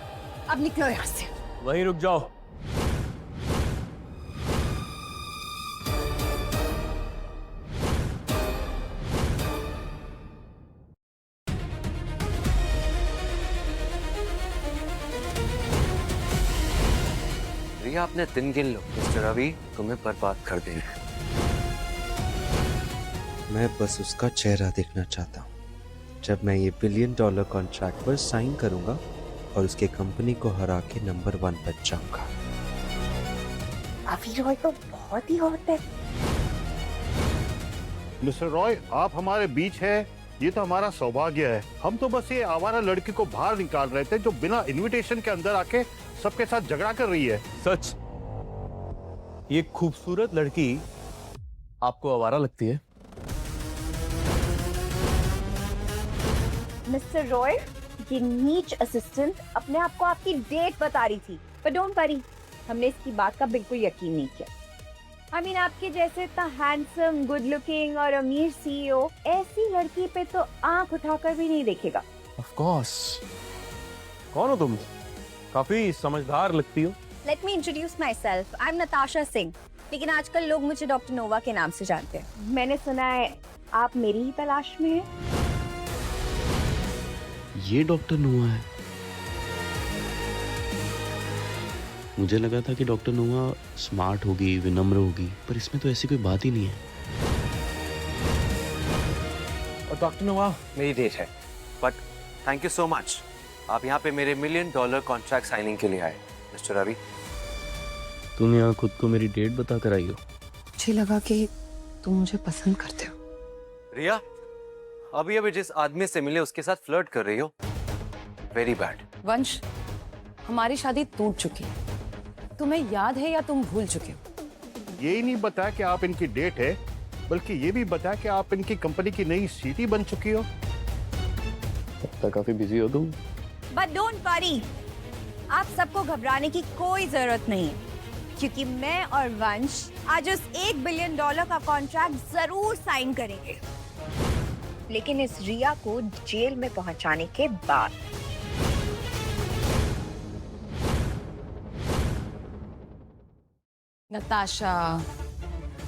अब निकलो यहाँ से। वहीं रुक जाओ। रिया, अपने दिन गिन लो। मिस्टर रवि तुम्हें बर्बाद कर देंगे। मैं बस उसका चेहरा देखना चाहता हूँ जब मैं ये $1 बिलियन कॉन्ट्रैक्ट पर साइन करूंगा और उसके कंपनी को हरा के नंबर 1 बन जाऊंगा। अभी रॉय तो बहुत ही हॉट है। मिस्टर रॉय, आप हमारे बीच है, ये तो हमारा सौभाग्य है। हम तो बस ये आवारा लड़की को बाहर निकाल रहे थे जो बिना इनविटेशन के अंदर आके सबके साथ झगड़ा कर रही है। सच, ये खूबसूरत लड़की आपको आवारा लगती है? मिस्टर रॉय, ये नीच असिस्टेंट अपने आप को आपकी डेट बता रही थी, पर डोंट वरी, हमने इसकी बात का बिल्कुल यकीन नहीं किया। I mean, आपके जैसे इतना हैंडसम, गुड लुकिंग और अमीर सीईओ ऐसी लड़की पे तो आंख उठाकर भी नहीं देखेगा। Of course. कौन हो तुम? काफी समझदार लगती हो। Let me introduce myself. I'm Natasha Singh. लेकिन आजकल लोग मुझे डॉक्टर नोवा के नाम से जानते हैं। मैंने सुना है आप मेरी ही तलाश में हैं। ये डॉक्टर नोवा है? मुझे लगा था कि डॉक्टर नोवा स्मार्ट होगी, विनम्र होगी, पर इसमें तो ऐसी कोई बात ही नहीं है। और डॉक्टर नोवा, मेरी डेट है, but thank you so much. आप यहाँ पे मेरे $1 मिलियन कॉन्ट्रैक्ट साइनिंग के लिए आए, मिस्टर रवि। तुम यहाँ खुद को मेरी डेट बता कर आई हो। मुझे लगा कि तुम मुझे पसंद करते हो। रिया, अभी अभी जिस आदमी से मिले उसके साथ फ्लर्ट कर रही हो, वेरी बैड। वंश, हमारी शादी टूट चुकी है। तुम्हें याद है या तुम भूल चुके हो? यही नहीं बताया कि आप इनकी डेट है, बल्कि ये भी बताया कि आप इनकी कंपनी की नई सीटी बन चुकी हो। लगता काफी बिजी हो तुम। बट डोंट वरी, आप सबको घबराने की कोई जरूरत नहीं है, क्योंकि मैं और वंश आज उस $1 बिलियन का कॉन्ट्रैक्ट जरूर साइन करेंगे, लेकिन इस रिया को जेल में पहुंचाने के बाद। नताशा,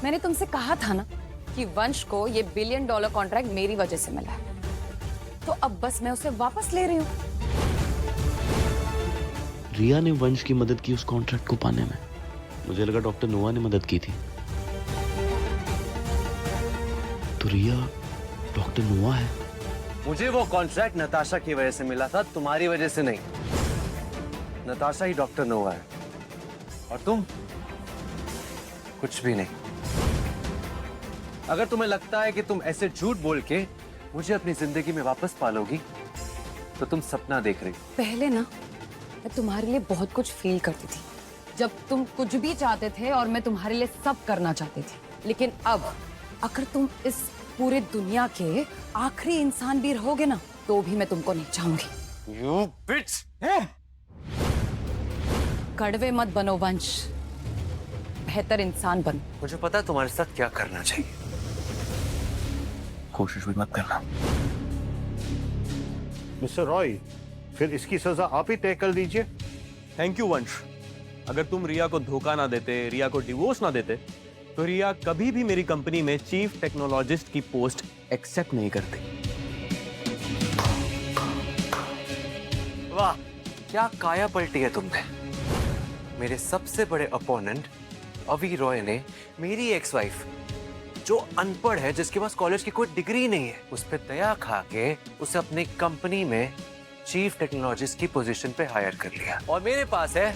मैंने तुमसे कहा था ना कि वंश को ये $1 बिलियन कॉन्ट्रैक्ट मेरी वजह से मिला है, तो अब बस मैं उसे वापस ले रही हूँ। रिया ने वंश की मदद की उस कॉन्ट्रैक्ट को पाने में। मुझे लगा डॉक्टर नोवा ने मदद की थी। तो रिया डॉक्टर नोवा है। मुझे वो कॉन्ट्रैक्ट नताशा की वजह से मिला था, तुम्हारी वजह से नहीं। नताशा ही डॉक्टर नोवा है और तुम कुछ भी नहीं। अगर तुम्हें लगता है कि तुम ऐसे झूठ बोल के मुझे अपनी जिंदगी में वापस पालोगी, तो तुम सपना देख रही हो। पहले ना मैं तुम्हारे लिए बहुत कुछ फील करती थी, जब तुम कुछ भी चाहते थे और मैं तुम्हारे लिए सब करना चाहती थी। लेकिन अब अगर तुम इस पूरे दुनिया के आखिरी इंसान भी रहोगे ना, तो भी मैं तुमको नहीं चाहूंगी। You bitch! कड़वे मत बनो वंश, बेहतर इंसान बनो। मुझे पता है तुम्हारे साथ क्या करना चाहिए, कोशिश भी मत करना। मिस्टर रॉय, फिर इसकी सजा आप ही तय कर दीजिए। थैंक यू वंश। अगर तुम रिया को धोखा ना देते, रिया को डिवोर्स ना देते, तो रिया कभी भी मेरी कंपनी में चीफ टेक्नोलॉजिस्ट की पोस्ट एक्सेप्ट नहीं करती। वाह, क्या काया पलटी है तुमने। मेरे सबसे बड़े अपोनेंट अवी रॉय ने मेरी एक्स वाइफ, जो अनपढ़ है, जिसके पास कॉलेज की कोई डिग्री नहीं है, उस पर दया खा के उसे अपनी कंपनी में चीफ टेक्नोलॉजिस्ट की पोजीशन पे हायर कर लिया। और मेरे पास है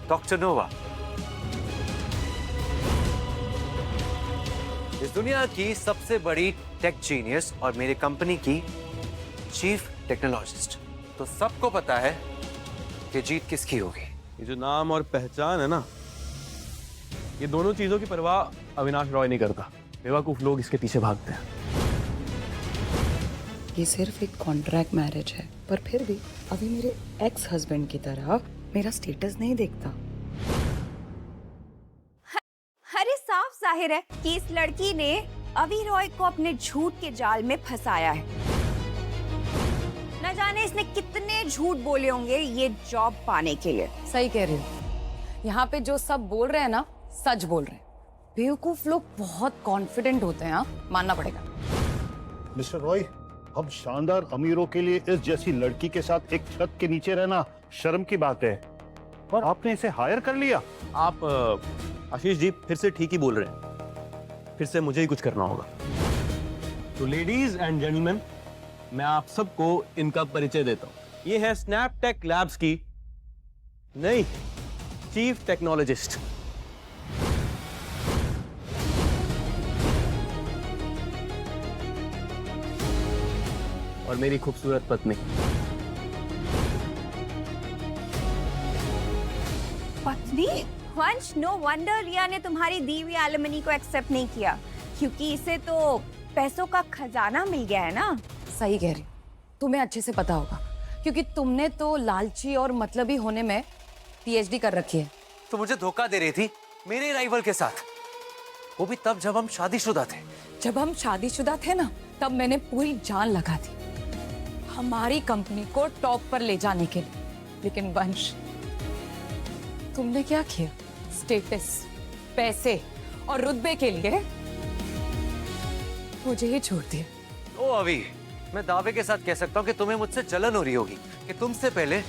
डॉक्टर नोवा, इस दुनिया की सबसे बड़ी टेक जीनियस और मेरी कंपनी की चीफ टेक्नोलॉजिस्ट। तो सबको पता है कि जीत किसकी होगी। ये जो नाम और पहचान है ना, ये दोनों चीजों की परवाह अविनाश रॉय नहीं करता। बेवकूफ लोग इसके पीछे भागते हैं। ये सिर्फ एक कॉन्ट्रैक्ट मैरिज है, पर फिर भी अभी मेरे एक्स हस्बैंड की तरह मेरा स्टेटस नहीं देखता। अरे साफ जाहिर है कि इस लड़की ने अवी रॉय को अपने झूठ के जाल में फंसाया है। न जाने इसने कितने झूठ बोले होंगे ये जॉब पाने के लिए। सही कह रही हो। यहाँ पे जो सब बोल रहे हैं ना, सच बोल रहे हैं। बेवकूफ लोग बहुत कॉन्फिडेंट होते हैं, हाँ, मानना पड़ेगा। मिस्टर रॉय, हम शानदार अमीरों के लिए इस जैसी लड़की के साथ एक छत के नीचे रहना शर्म की बात है, और आपने इसे हायर कर लिया। आप आशीष जी फिर से ठीक ही बोल रहे हैं। फिर से मुझे ही कुछ करना होगा। तो लेडीज एंड जेंटलमैन, मैं आप सबको इनका परिचय देता हूं। ये है स्नैपटेक लैब्स की नई चीफ टेक्नोलॉजिस्ट। और मेरी खूबसूरत पत्नी। पत्नी? वंश, नो वंडर रिया ने तुम्हारी दी हुई एलिमनी को एक्सेप्ट नहीं किया, क्योंकि इसे तो पैसों का खजाना मिल गया है ना। सही कह रही, तुम्हें अच्छे से पता होगा, क्योंकि तुमने तो लालची और मतलबी होने में पीएचडी कर रखी है। तो मुझे धोखा दे रही थी मेरे राइवल के साथ, वो भी तब जब हम शादीशुदा थे। जब हम शादीशुदा थे ना, तब मैंने पूरी जान लगा दी हमारी कंपनी को टॉप पर ले जाने के लिए। लेकिन वंश, तुमने क्या किया? स्टेटस, पैसे और रुतबे के लिए मुझे ही छोड़ दिया। ओ अभी, मैं दावे के साथ कह सकता हूँ कि तुम्हें मुझसे जलन हो रही होगी कि तुमसे पहले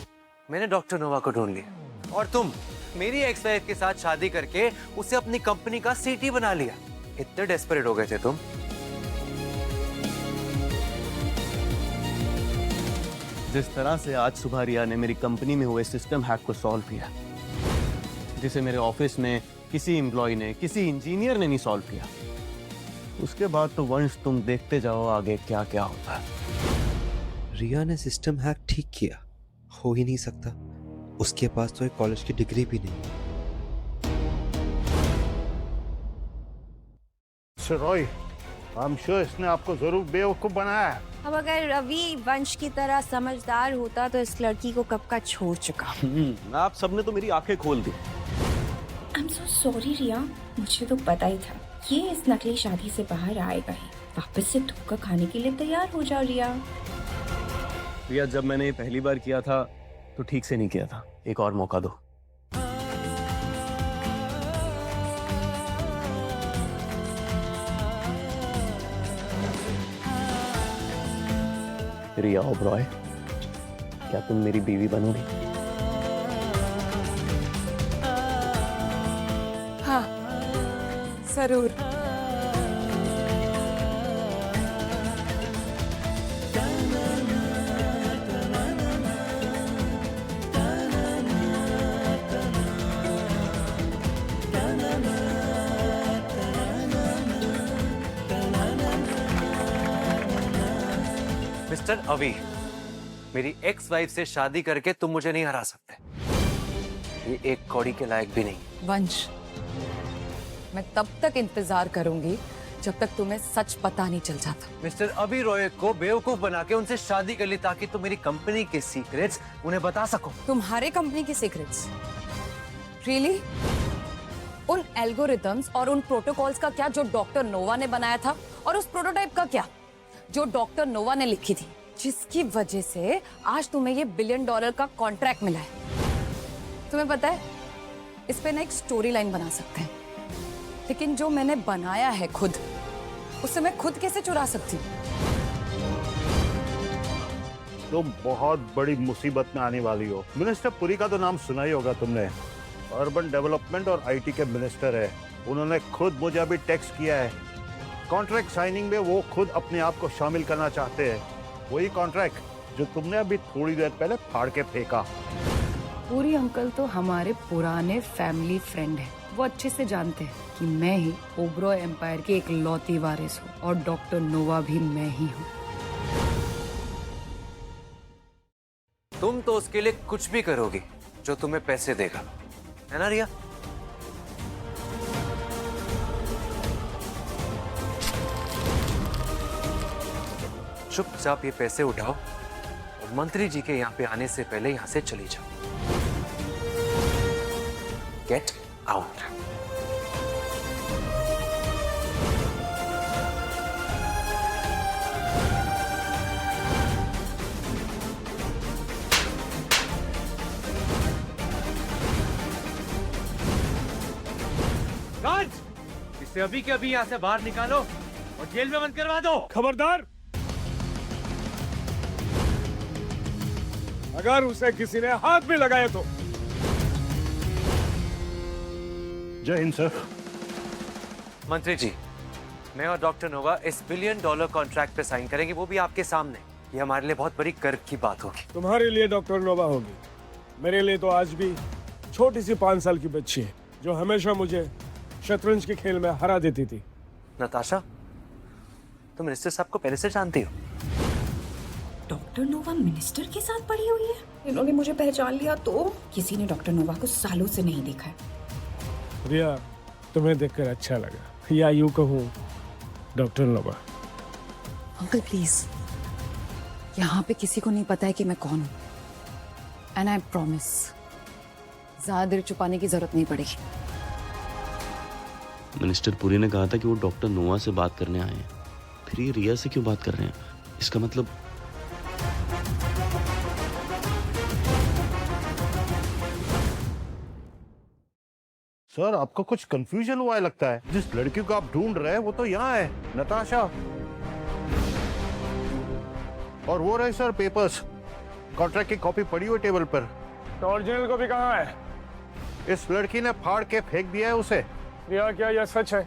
मैंने डॉक्टर नोवा को ढूंढ लिया, और तुम मेरी एक्स वाइफ के साथ शादी करके उसे अपनी कंपनी का सीटी बना लिया। इतने डेस्परेट हो गए थे तुम? जिस तरह से आज सुबह रिया ने मेरी कंपनी में हुए सिस्टम हैक को सॉल्व किया, जिसे मेरे ऑफिस में किसी एम्प्लॉय ने, किसी इंजीनियर ने नहीं सॉल्व किया, उसके बाद तो वंश तुम देखते जाओ आगे क्या क्या होता है। रिया ने सिस्टम हैक ठीक किया? हो ही नहीं सकता, उसके पास तो एक कॉलेज की डिग्री भी नहीं। रॉय, आई एम श्योर इसने आपको जरूर बेवकूफ बनाया है। अब अगर रवि वंश की तरह समझदार होता तो इस लड़की को कब का छोड़ चुका। आप सबने तो मेरी आंखें खोल दी। आई एम सो सॉरी रिया, मुझे तो पता ही था ये इस नकली शादी से बाहर आएगा ही। वापस से धोखा खाने के लिए तैयार हो जा रिया। रिया, जब मैंने ये पहली बार किया था तो ठीक से नहीं किया था, एक और मौका दो। रिया ओबरॉय, क्या तुम मेरी बीवी बनोगी? हाँ जरूर। मिस्टर अवी, मेरी एक्स वाइफ से शादी करके तुम मुझे नहीं हरा सकते। ये एक कौड़ी के लायक भी नहीं। वंश, मैं तब तक इंतजार करूंगी जब तक तुम्हें सच पता नहीं चल जाता। मिस्टर अभी रॉय को बेवकूफ बना के उनसे शादी कर ली ताकि तुम मेरी कंपनी के सीक्रेट्स उन्हें बता सको। तुम्हारे कंपनी के सीक्रेट्स? रियली? उन एल्गोरिथम्स और उन प्रोटोकॉल्स का क्या जो डॉक्टर नोवा ने बनाया था, और उस प्रोटोटाइप का क्या जो डॉक्टर नोवा ने लिखी थी, जिसकी वजह से आज तुम्हें ये $1 बिलियन का कॉन्ट्रैक्ट मिला है। तुम्हें पता है, इस पे ना एक स्टोरी लाइन बना सकते हैं, लेकिन जो मैंने बनाया है खुद, उससे मैं खुद कैसे चुरा सकती हूँ? तुम बहुत बड़ी मुसीबत में आने वाली हो। मिनिस्टर पुरी का तो नाम सुना ही होगा तुमने। अर्बन डेवलपमेंट और आईटी के मिनिस्टर है। उन्होंने खुद मुझे अभी टेक्स्ट किया है। कॉन्ट्रैक्ट साइनिंग में वो खुद अपने आप को शामिल करना चाहते हैं। वही कॉन्ट्रैक्ट जो तुमने अभी थोड़ी देर पहले फाड़ के फेंका। पूरी अंकल तो हमारे पुराने फैमिली फ्रेंड हैं। वो अच्छे से जानते हैं कि मैं ही ओबरॉय एम्पायर की एक लौती वारिस हूँ, और डॉक्टर नोवा भी मैं ही हूँ। तुम तो उसके लिए कुछ भी करोगी जो तुम्हें पैसे देगा, है ना रिया? चुपचाप ये पैसे उठाओ और मंत्री जी के यहाँ पे आने से पहले यहाँ से चली जाओ। Get out. गार्ड, इसे अभी के अभी यहाँ से बाहर निकालो और जेल में बंद करवा दो। खबरदार, अगर उसे किसी ने हाथ भी लगाया तो। जय हिंद सर। मंत्री जी, मैं और डॉक्टर नोवा इस $1 बिलियन कॉन्ट्रैक्ट पे साइन करेंगे, वो भी आपके सामने। ये हमारे लिए बहुत बड़ी गर्व की बात होगी। तुम्हारे लिए डॉक्टर नोवा होगी, मेरे लिए तो आज भी छोटी सी 5 साल की बच्ची है जो हमेशा मुझे शतरंज के खेल में हरा देती थी। नताशा, तुम मिनिस्टर साहब को पहले से जानती हो? डॉक्टर नोवा मिनिस्टर के साथ पड़ी हुई है? इन्होंने मुझे पहचान लिया तो? किसी ने डॉक्टर नोवा को सालों से नहीं देखा है। रिया, तुम्हें देखकर अच्छा लगा, या यूं कहूं डॉक्टर नोवा। अंकल प्लीज, यहाँ पे किसी को नहीं पता है कि मैं कौन हूँ, एंड आई प्रॉमिस ज्यादा देर छुपाने की जरूरत नहीं पड़ेगी। मिनिस्टर पुरी ने कहा था कि वो डॉक्टर नोवा से बात करने आए हैं, फिर ये रिया से क्यों बात कर रहे हैं? इसका मतलब सर, आपको कुछ कंफ्यूजन हुआ है लगता है। जिस लड़की को आप ढूंढ रहे हैं वो तो यहाँ है, नताशा। और वो रहे सर पेपर्स, कॉन्ट्रैक्ट की कॉपी पड़ी हुई टेबल पर। तो ओरिजिनल कॉपी कहाँ है? इस लड़की ने फाड़ के फेंक दिया है उसे। रिया, क्या यह सच है?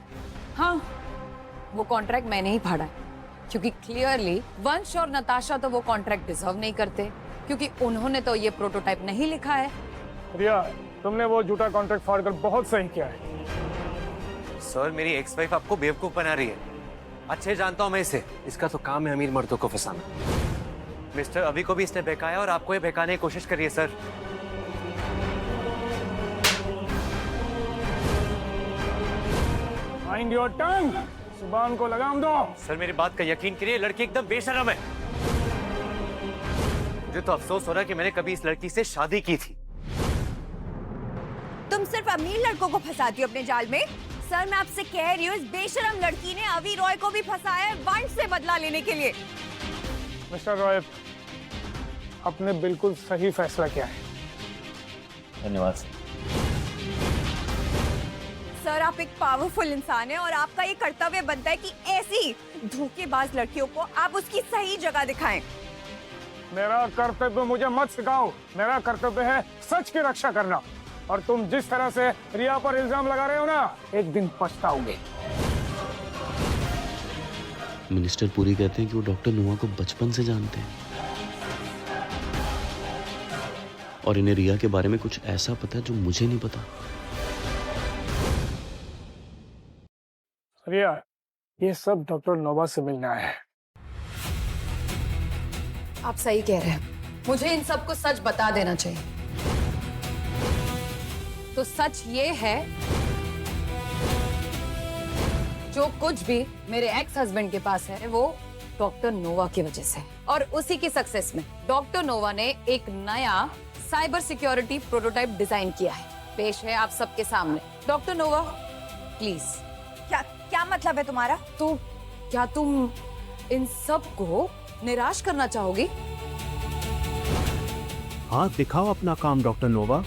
हाँ, वो कॉन्ट्रैक्ट मैंने ही फाड़ा है, क्योंकि क्लियरली वंश और नताशा तो वो कॉन्ट्रैक्ट डिजर्व नहीं करते, क्योंकि उन्होंने तो ये प्रोटोटाइप नहीं लिखा है। रिया, तुमने वो झूठा कॉन्ट्रैक्ट फाड़कर बहुत सही किया है। सर, मेरी एक्स वाइफ आपको बेवकूफ बना रही है। अच्छे जानता हूं मैं इसे। इसका तो काम है अमीर मर्दों को फंसाना। मिस्टर अभी को भी इसने बहकाया और आपको ये बहकाने की कोशिश करी है सर। माइंड योर टंग, जुबान को लगाम दो। सर, मेरी बात का यकीन करिए, लड़की एकदम बेशर्म है। मुझे तो अफसोस हो रहा है कि मैंने कभी इस लड़की से शादी की थी। तुम सिर्फ अमीर लड़कों को फंसाती हो अपने जाल में। सर, मैं आपसे कह रही हूँ, इस बेशरम लड़की ने अवी रॉय को भी फंसाया है वंश से बदला लेने के लिए। मिस्टर रॉय, आपने बिल्कुल सही फैसला किया है। धन्यवाद। सर, आप एक पावरफुल इंसान हैं और आपका ये कर्तव्य बनता है कि ऐसी धोखेबाज लड़कियों को आप उसकी सही जगह दिखाएं। मेरा कर्तव्य मुझे मत सिखाओ। मेरा कर्तव्य है सच की रक्षा करना। और तुम जिस तरह से रिया पर इल्जाम लगा रहे हो ना, एक दिन पछताओगे। मिनिस्टर पुरी कहते हैं कि वो डॉक्टर नुआ को बचपन से जानते हैं और इन्हें रिया के बारे में कुछ ऐसा पता है जो मुझे नहीं पता। रिया, ये सब डॉक्टर नोवा से मिलना है। आप सही कह रहे हैं, मुझे इन सबको सच बता देना चाहिए। तो सच ये है, जो कुछ भी मेरे एक्स हस्बैंड के पास है वो डॉक्टर नोवा की वजह से, और उसी की सक्सेस में डॉक्टर नोवा ने एक नया साइबर सिक्योरिटी प्रोटोटाइप डिजाइन किया है। पेश है आप सबके सामने। Doctor Nova, please. क्या मतलब है तुम्हारा? तो क्या तुम इन सब को निराश करना चाहोगी? हाँ, दिखाओ अपना काम डॉक्टर नोवा।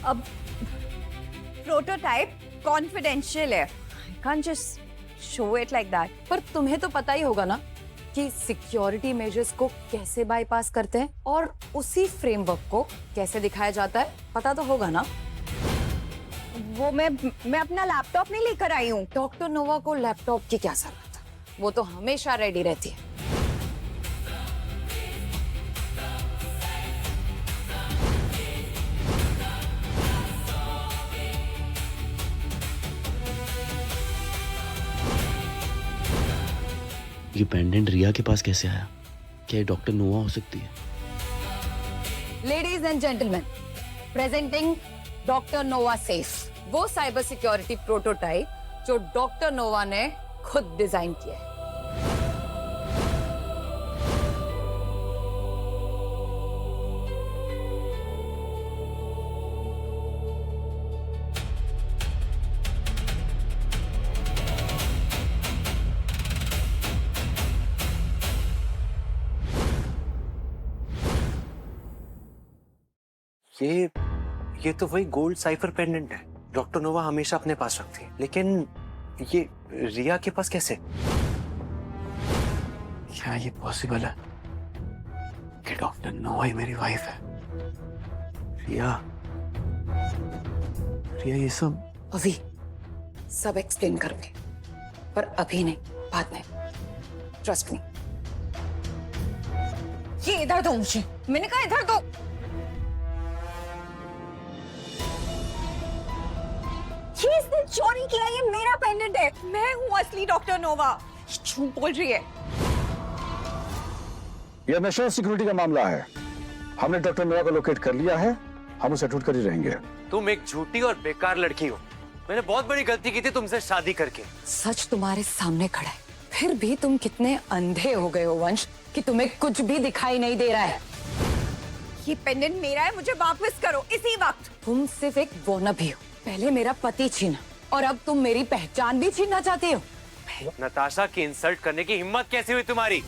अब प्रोटोटाइप कॉन्फिडेंशियल है। I can't just show it like that. पर तुम्हें तो पता ही होगा ना कि सिक्योरिटी मेजर्स को कैसे बाईपास करते हैं और उसी फ्रेमवर्क को कैसे दिखाया जाता है, पता तो होगा ना? वो मैं अपना लैपटॉप नहीं लेकर आई हूँ। डॉक्टर नोवा को लैपटॉप की क्या जरूरत है? वो तो हमेशा रेडी रहती है। ये पेंडेंट रिया के पास कैसे आया? क्या ये डॉक्टर नोवा हो सकती है? Ladies and gentleman, presenting doctor Nova safe, वो साइबर सिक्योरिटी प्रोटोटाइप जो डॉक्टर नोवा ने खुद डिजाइन किया है। ये तो वही गोल्ड साइफर पेंडेंट है डॉक्टर नोवा हमेशा अपने पास रखती है, लेकिन ये रिया के पास कैसे? क्या ये पॉसिबल है कि डॉक्टर नोवा ही मेरी वाइफ है? रिया ये सब अभी सब एक्सप्लेन करूंगी, पर अभी नहीं, बाद में। Trust me. ये इधर दो मुझे, मैंने कहा इधर दो। ये इसने चोरी किया, ये मेरा पेंडेंट है। मैं हूँ असली डॉक्टर नोवा। झूठ बोल रही है। यह नेशनल सिक्योरिटी का मामला है। हमने डॉक्टर नोवा को लोकेट कर लिया है, हम उसे ढूंढ कर ही रहेंगे। तुम एक झूठी और बेकार लड़की हो। मैंने बहुत बड़ी गलती की थी तुमसे शादी करके। सच तुम्हारे सामने खड़ा है, फिर भी तुम कितने अंधे हो गए हो वंश कि तुम्हें कुछ भी दिखाई नहीं दे रहा है। ये पेंडेंट मेरा है, मुझे वापस करो इसी वक्त। तुम सिर्फ एक वॉनबी हो। पहले मेरा पति छीना और अब तुम मेरी पहचान भी छीनना चाहते हो। नताशा की इंसल्ट करने की हिम्मत कैसे हुई तुम्हारी?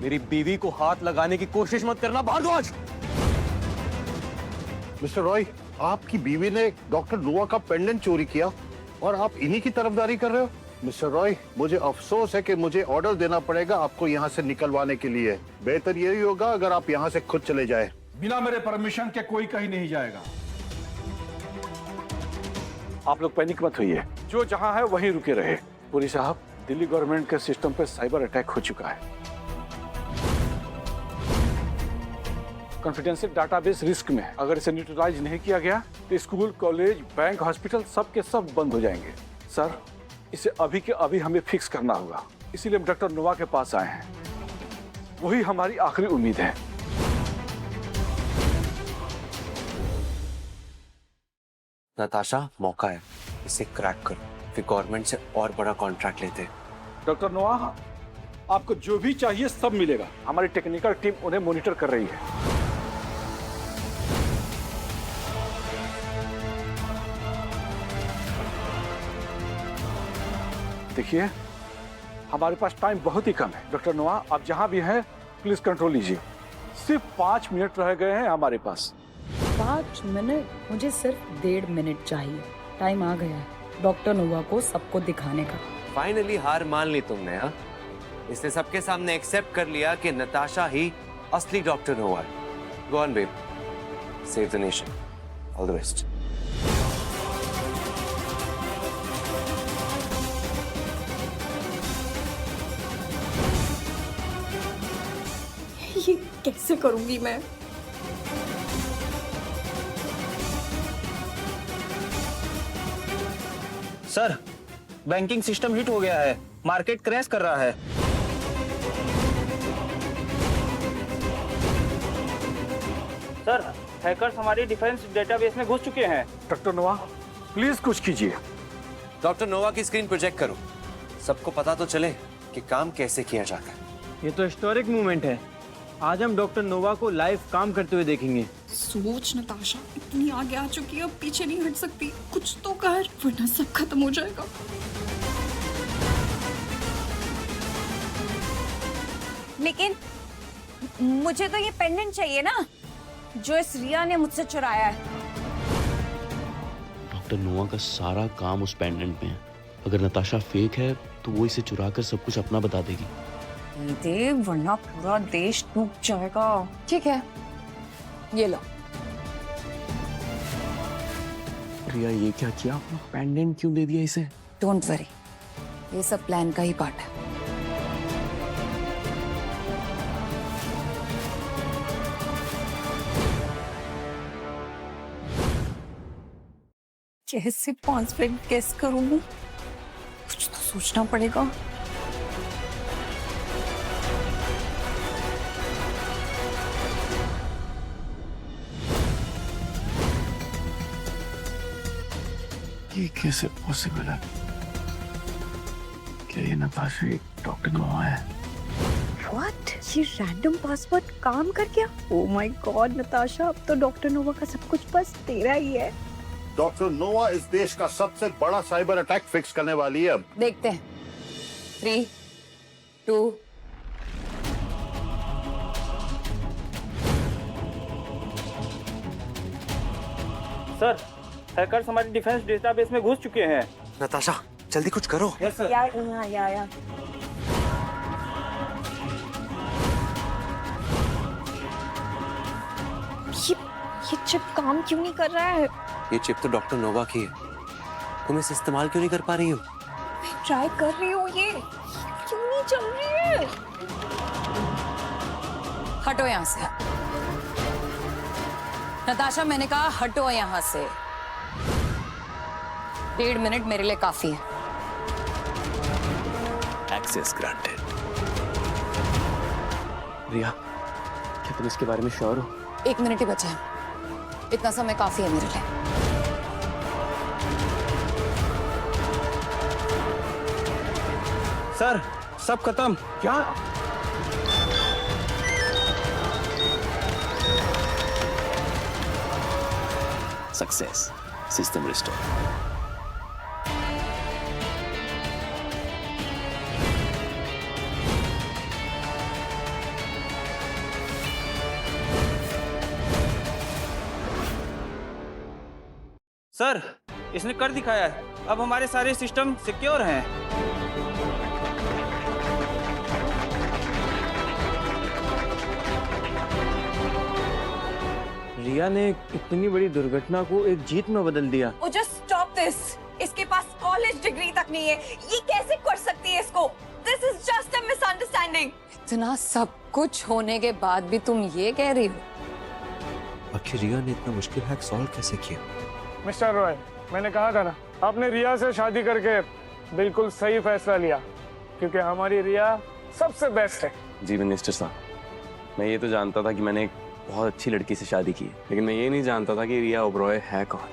मेरी बीवी को हाथ लगाने की कोशिश मत करना भारद्वाज। मिस्टर रॉय, आपकी बीवी ने डॉक्टर नोवा का पेंडेंट चोरी किया और आप इन्हीं की तरफदारी कर रहे हो? मिस्टर रॉय, मुझे अफसोस है कि मुझे ऑर्डर देना पड़ेगा आपको यहाँ से निकलवाने के लिए। बेहतर यही होगा अगर आप यहाँ से खुद चले जाए। बिना मेरे परमिशन के कोई कहीं नहीं जाएगा। आप लोग पैनिक मत होइए, जो जहां है वहीं रुके रहे। पुरी साहब, दिल्ली गवर्नमेंट के सिस्टम पे साइबर अटैक हो चुका है। कॉन्फिडेंशियल डाटाबेस रिस्क में है। अगर इसे न्यूट्रलाइज नहीं किया गया तो स्कूल, कॉलेज, बैंक, हॉस्पिटल सब के सब बंद हो जाएंगे। सर, इसे अभी के अभी हमें फिक्स करना होगा, इसीलिए हम डॉक्टर नोवा के पास आए हैं। वही हमारी आखिरी उम्मीद है। नताशा, मौका है, इसे क्रैक करो, फिर गवर्नमेंट से और बड़ा कॉन्ट्रैक्ट लेते हैं। डॉक्टर नोवा, आपको जो भी चाहिए सब मिलेगा। हमारी टेक्निकल टीम उन्हें मॉनिटर कर रही है। देखिए, हमारे पास टाइम बहुत ही कम है। डॉक्टर नोवा, आप जहां भी हैं प्लीज कंट्रोल लीजिए। सिर्फ 5 मिनट रह गए हैं हमारे पास। 5 मिनट? मुझे सिर्फ 1.5 मिनट चाहिए। टाइम आ गया है डॉक्टर नोवा को सबको दिखाने का। फाइनली हार मान ली तुमने, हाँ? इसने सबके सामने एक्सेप्ट कर लिया कि नताशा ही असली डॉक्टर नोवा है। Go on babe, save the nation, all the best. ये कैसे करूंगी मैं? सर, बैंकिंग सिस्टम हिट हो गया है, मार्केट क्रैश कर रहा है। सर, हैकर्स हमारी डिफेंस डेटाबेस में घुस चुके हैं। डॉक्टर नोवा, प्लीज कुछ कीजिए। डॉक्टर नोवा की स्क्रीन प्रोजेक्ट करो, सबको पता तो चले कि काम कैसे किया जाता है। ये तो हिस्टोरिक मूवमेंट है। आज हम डॉक्टर नोवा को लाइव काम करते हुए देखेंगे। सोच नताशा, इतनी आगे आ चुकी है, अब पीछे नहीं हट सकती। कुछ तो कर, वरना सब खत्म हो जाएगा। लेकिन मुझे तो ये पेंडेंट चाहिए ना, जो इस रिया ने मुझसे चुराया है। डॉक्टर नोवा का सारा काम उस पेंडेंट में है। अगर नताशा फेक है तो वो इसे चुरा कर सब कुछ अपना बता देगी। दे, वरना पूरा देश डूब जाएगा। ठीक है, ये लो। रिया, ये क्या किया? पेंडेंट क्यों दे दिया इसे? डोंट वरी, ये सब प्लान का ही पार्ट है। कैसे पासवर्ड गेस करूंगी? कुछ तो सोचना पड़ेगा। ये कैसे पॉसिबल है? क्या ये नताशा एक डॉक्टर नोवा है? What? ये रैंडम पासवर्ड काम कर गया? Oh my God, नताशा, अब तो डॉक्टर नोवा का सब कुछ बस तेरा ही है। डॉक्टर नोवा इस देश का सबसे बड़ा साइबर अटैक फिक्स करने वाली है। अब देखते हैं। 3, 2 सर, हैकर्स हमारी डिफेंस डेटाबेस में घुस चुके हैं। नताशा, जल्दी कुछ करो। Yes sir. या। ये चिप काम क्यों नहीं कर रहा है? ये चिप तो डॉक्टर नोवा की है, तुम इसे इस्तेमाल क्यों नहीं कर पा रही हो? मैं ट्राई कर रही हूँ, ये क्यों नहीं चल रही है? हटो यहाँ से। नताशा, मैंने कहा हटो यहाँ से। 1.5 मिनट मेरे लिए काफी है। Access granted. रिया, क्या तुम इसके बारे में श्योर हो? 1 मिनट ही बचा है, इतना समय काफी है मेरे लिए। सर, सब खत्म। क्या? Success, system restore. सर, इसने कर दिखाया है। अब हमारे सारे सिस्टम सिक्योर हैं। रिया ने इतनी बड़ी दुर्घटना को एक जीत में बदल दिया। Oh, just stop this. इसके पास कॉलेज डिग्री तक नहीं है, ये कैसे कर सकती है इसको? This is just a misunderstanding. इतना सब कुछ होने के बाद भी तुम ये कह रही हो? आखिर रिया ने इतना मुश्किल हैक सॉल्व कैसे किया? मिस्टर रॉय, मैंने कहा था ना, आपने रिया से शादी करके बिल्कुल सही फैसला लिया, क्योंकि हमारी रिया सबसे बेस्ट है। जी मिनिस्टर साहब, मैं ये तो जानता था कि मैंने एक बहुत अच्छी लड़की से शादी की है, लेकिन मैं ये नहीं जानता था कि रिया ओबरॉय है कौन।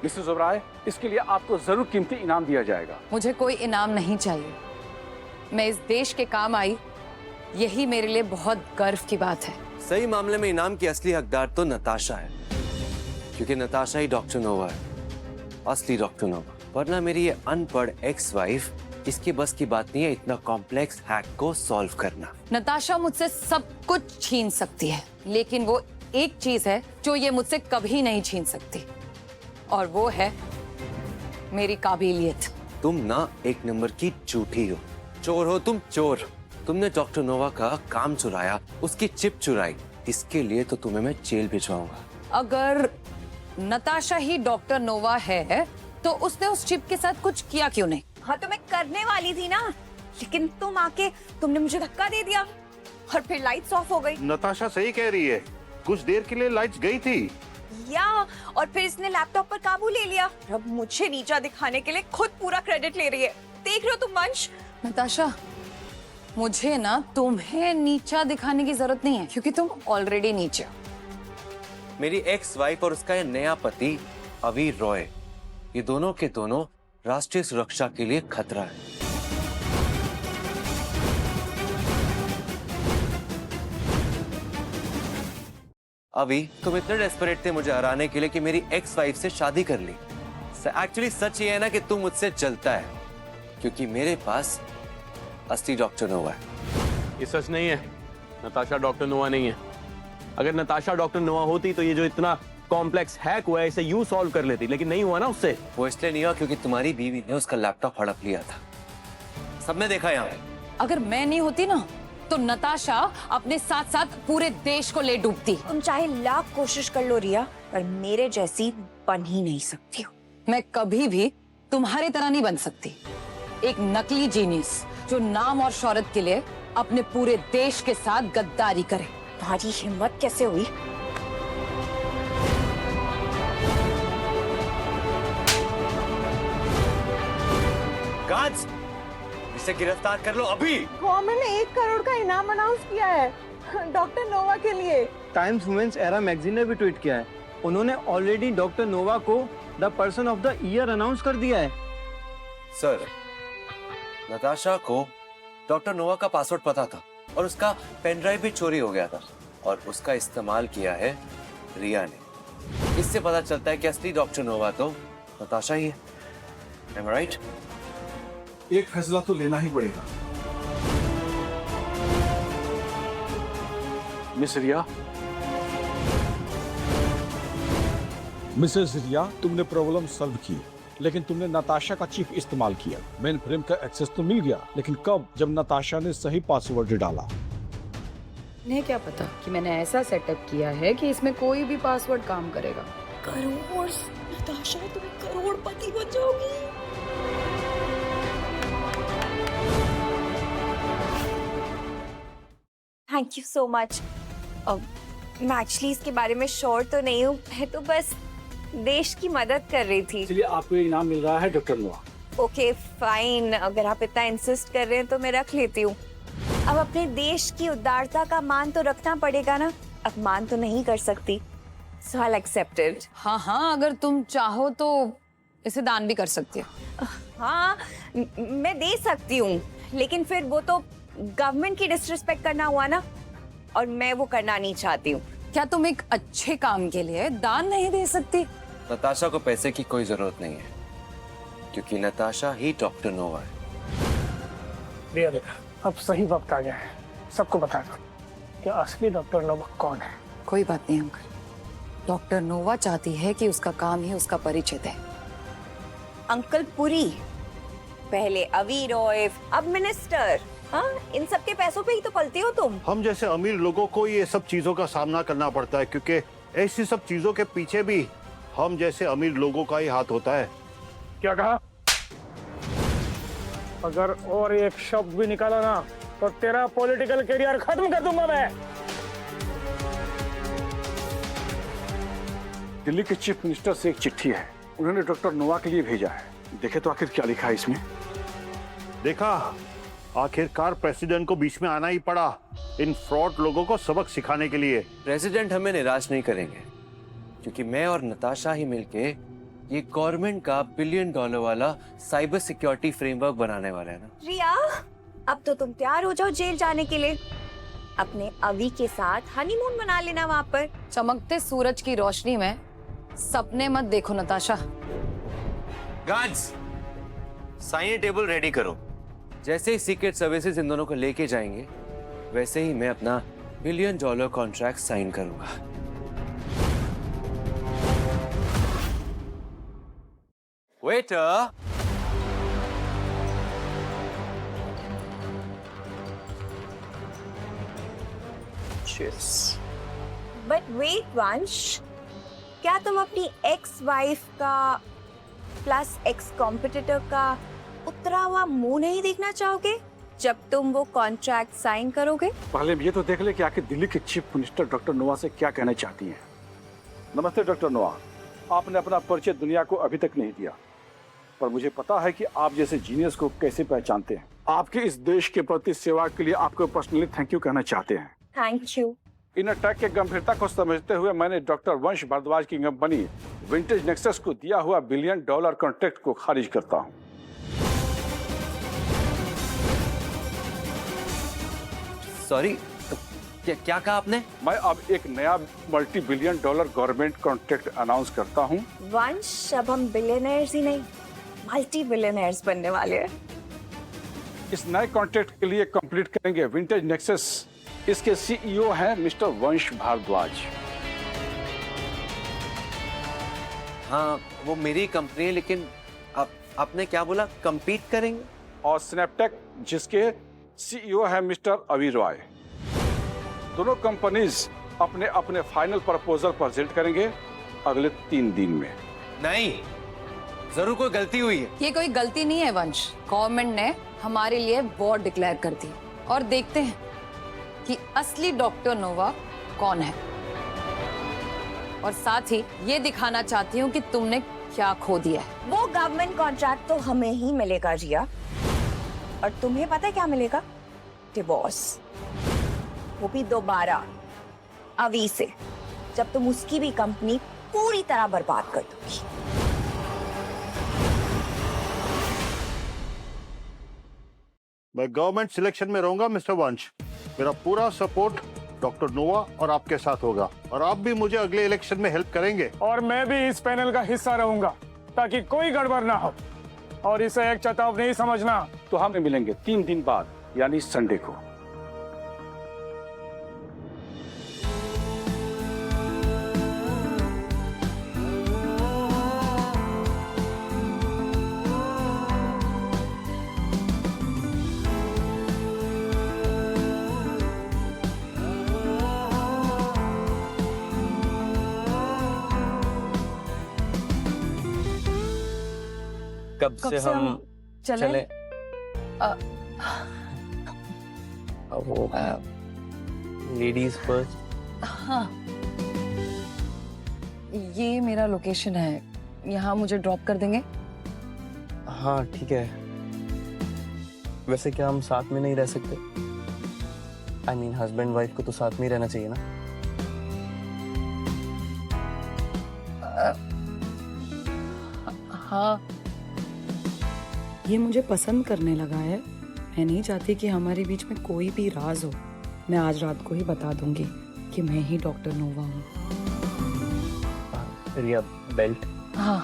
मिस्टर ओबरॉय, इसके लिए आपको जरूर कीमती इनाम दिया जाएगा। मुझे कोई इनाम नहीं चाहिए। मैं इस देश के काम आई, यही मेरे लिए बहुत गर्व की बात है। सही मामले में इनाम की असली हकदार तो नताशा है, क्योंकि नताशा ही डॉक्टर नोवा है, असली डॉक्टर नोवा। वरना मेरी ये अनपढ़ एक्स वाइफ, इसके बस की बात नहीं है इतना कॉम्प्लेक्स हैक को सॉल्व करना। नताशा मुझसे सब कुछ छीन सकती है, लेकिन वो एक चीज है जो ये मुझसे कभी नहीं छीन सकती, और वो है मेरी काबिलियत। तुम ना एक नंबर की झूठी हो, चोर हो तुम, चोर। तुमने डॉक्टर नोवा का काम चुराया, उसकी चिप चुराई, इसके लिए तो तुम्हें मैं जेल भिजवाऊंगा। अगर नताशा ही डॉक्टर नोवा है तो उसने उस चिप के साथ कुछ किया क्यों नहीं? हाँ तो मैं करने वाली थी ना, लेकिन तुम आके तुमने मुझे धक्का दे दिया और फिर लाइट्स ऑफ हो गई। नताशा सही कह रही है, कुछ देर के लिए लाइट्स गई थी। या और फिर इसने लैपटॉप पर काबू ले लिया। अब मुझे नीचा दिखाने के लिए खुद पूरा क्रेडिट ले रही है। देख रहे हो तुम वंश? नताशा, मुझे ना तुम्हें नीचा दिखाने की जरूरत नहीं है, क्योंकि तुम ऑलरेडी नीचे हो। मेरी एक्स वाइफ और उसका ये नया पति अवीर रॉय, ये दोनों के दोनों राष्ट्रीय सुरक्षा के लिए खतरा है। अभी तुम इतने डेस्परेट थे मुझे हराने के लिए कि मेरी एक्स वाइफ से शादी कर ली। एक्चुअली सच ये है ना कि तुम मुझसे जलता है, क्योंकि मेरे पास असली डॉक्टर नोवा है। ये सच नहीं है, नताशा डॉक्टर नोवा नहीं है। अगर नताशा डॉक्टर नोवा होती तो ये जो इतना कॉम्प्लेक्स हैक हुआ है इसे यूं सॉल्व कर लेती, लेकिन नहीं हुआ ना उससे। वो इसलिए नहीं हुआ क्योंकि तुम्हारी बीवी ने उसका लैपटॉप हड़प लिया था, सबने देखा यहाँ। अगर मैं नहीं होती ना तो नताशा अपने साथ साथ पूरे देश को ले डूबती। तुम चाहे लाख कोशिश कर लो रिया, पर मेरे जैसी बन ही नहीं सकती हो। मैं कभी भी तुम्हारी तरह नहीं बन सकती, एक नकली जीनियस जो नाम और शोहरत के लिए अपने पूरे देश के साथ गद्दारी करे। तुम्हारी हिम्मत कैसे हुई? गार्ड्स, इसे गिरफ्तार कर लो अभी। गवर्नमेंट ने 1 करोड़ का इनाम अनाउंस किया है डॉक्टर नोवा के लिए। टाइम्स वुमेन्स एरा मैगजीन ने भी ट्वीट किया है, उन्होंने ऑलरेडी डॉक्टर नोवा को the person of the year announce कर दिया है। सर, नताशा को डॉक्टर नोवा का पासवर्ड पता था और उसका पेन ड्राइव भी चोरी हो गया था, और उसका इस्तेमाल किया है रिया ने। इससे पता चलता है कि असली डॉक्टर नोवा तो नताशा ही है। Am I right? एक फैसला तो लेना ही पड़ेगा। मिस रिया, मिसेस रिया, तुमने प्रॉब्लम सॉल्व की, लेकिन तुमने नताशा का चीफ इस्तेमाल किया। मेन फ्रेम का एक्सेस तो मिल गया, लेकिन कब? जब नताशा ने सही पासवर्ड डाला। इन्हें क्या पता कि मैंने ऐसा सेटअप किया है कि इसमें कोई भी पासवर्ड काम करेगा। करोड़, नताशा तुम करोड़पति बन जाओगी। Thank you so much. मैं एक्चुअली इसके बारे में श्योर तो नहीं हूँ, मैं तो बस देश की मदद कर रही थी। इसलिए आपको ये इनाम मिल रहा है डॉक्टर नोवा। ओके फाइन, अगर आप इतना इंसिस्ट कर रहे हैं तो मैं रख लेती हूँ। अब अपने देश की उदारता का मान तो रखना पड़ेगा ना, अपमान तो नहीं कर सकती। So I'll accept it. हाँ हाँ, अगर तुम चाहो तो इसे दान भी कर सकती हो। हाँ मैं दे सकती हूँ, लेकिन फिर वो तो गवर्नमेंट की डिसरिस्पेक्ट करना हुआ ना, और मैं वो करना नहीं चाहती हूँ। क्या तुम एक अच्छे काम के लिए दान नहीं दे सकती? नताशा को पैसे की कोई जरूरत नहीं है, क्योंकि नताशा ही डॉक्टर नोवा है। रिया देखा, अब सही वक्त आ गया है सबको बता दो कि असली डॉक्टर नोवा कौन है। कोई बात नहीं अंकल, डॉक्टर नोवा चाहती है कि उसका काम ही उसका परिचय दे। अंकल पुरी, पहले अवी रॉय, अब मिनिस्टर। हाँ, इन सब के पैसों पे ही तो पलते हो तुम। हम जैसे अमीर लोगों को ये सब चीजों का सामना करना पड़ता है, क्योंकि ऐसी सब चीजों के पीछे भी हम जैसे अमीर लोगों का ही हाथ होता है। क्या कहा? अगर और एक शब्द भी निकाला ना तो तेरा पॉलिटिकल करियर खत्म कर दूंगा मैं। दिल्ली के चीफ मिनिस्टर से एक चिट्ठी है, उन्होंने डॉक्टर नोवा के लिए भेजा है। देखे तो आखिर क्या लिखा है इसमें। देखा, आखिरकार प्रेसिडेंट को बीच में आना ही पड़ा इन फ्रॉड लोगों को सबक सिखाने के लिए। प्रेसिडेंट हमें निराश नहीं करेंगे, क्योंकि मैं और नताशा ही मिलके ये गवर्नमेंट का $1 बिलियन वाला साइबर सिक्योरिटी फ्रेमवर्क बनाने वाले हैं ना। रिया, अब तो तुम तैयार हो जाओ जेल जाने के लिए। अपने अवी के साथ हनीमून मना लेना वहाँ पर। चमकते सूरज की रोशनी में सपने मत देखो Natasha. Guards, sign table ready करो। जैसे ही सीक्रेट सर्विसेज इन दोनों को लेके जाएंगे, वैसे ही मैं अपना $1 बिलियन कॉन्ट्रैक्ट साइन करूंगा। Waiter, Cheers. But wait, वंश, क्या तुम अपनी एक्स वाइफ का प्लस एक्स कॉम्पिटिटर का उतरा हुआ मुंह नहीं देखना चाहोगे जब तुम वो कॉन्ट्रैक्ट साइन करोगे? पहले ये तो देख ले कि आखिर दिल्ली के चीफ मिनिस्टर डॉक्टर नोवा से क्या कहना चाहती हैं। नमस्ते डॉक्टर नोवा, आपने अपना परिचय दुनिया को अभी तक नहीं दिया, पर मुझे पता है कि आप जैसे जीनियस को कैसे पहचानते हैं। आपके इस देश के प्रति सेवा के लिए आपको पर्सनली थैंक यू कहना चाहते हैं। Thank you. इन अटैक के गंभीरता को समझते हुए मैंने डॉक्टर वंश भारद्वाज की कंपनी विंटेज नेक्सस को दिया हुआ $1 बिलियन कॉन्ट्रैक्ट को खारिज करता हूं। सॉरी, क्या कहा आपने? मैं अब एक नया $multi billion government contract announce करता हूं। वंश, अब हम बिलियनर्स ही नहीं मल्टी बिलियनर्स बनने वाले हैं। इस नए कॉन्ट्रैक्ट के लिए कंप्लीट करेंगे विंटेज नेक्सस। इसके सीईओ हैं मिस्टर वंश भारद्वाज। हाँ, वो मेरी कंपनी है, लेकिन आपने क्या बोला? compete करेंगे? और स्नैपटेक, जिसके सीईओ हैं मिस्टर अवी रॉय। दोनों कंपनीज अपने अपने फाइनल प्रपोजल प्रेजेंट करेंगे अगले 3 दिन में। नहीं, जरूर कोई गलती हुई है। ये कोई गलती नहीं है वंश, गवर्नमेंट ने हमारे लिए वॉर डिक्लेयर कर दी और देखते हैं कि असली डॉक्टर नोवा कौन है। और साथ ही ये दिखाना चाहती हूँ कि तुमने क्या खो दिया है। वो गवर्नमेंट कॉन्ट्रैक्ट तो हमें ही मिलेगा रिया, और तुम्हें पता है क्या मिलेगा? डिवोर्स, वो भी दोबारा अवी से, जब तुम उसकी भी कंपनी पूरी तरह बर्बाद कर दोगी। मैं गवर्नमेंट सिलेक्शन में रहूंगा मिस्टर वंश। मेरा पूरा सपोर्ट डॉक्टर नोवा और आपके साथ होगा, और आप भी मुझे अगले इलेक्शन में हेल्प करेंगे। और मैं भी इस पैनल का हिस्सा रहूंगा ताकि कोई गड़बड़ ना हो, और इसे एक चेतावनी नहीं समझना। तो हम मिलेंगे 3 दिन बाद, यानी संडे को। कब से हम चले? वो लेडीज फर्स्ट। हाँ, ये मेरा लोकेशन है, यहाँ मुझे ड्रॉप कर देंगे? हाँ ठीक है। वैसे क्या हम साथ में नहीं रह सकते? I mean, हस्बैंड वाइफ को तो साथ में ही रहना चाहिए ना। हाँ, ये मुझे पसंद करने लगा है। मैं नहीं चाहती कि हमारे बीच में कोई भी राज हो। मैं आज रात को ही बता दूंगी कि मैं ही डॉक्टर नोवा हूँ। रिया, बेल्ट। हाँ,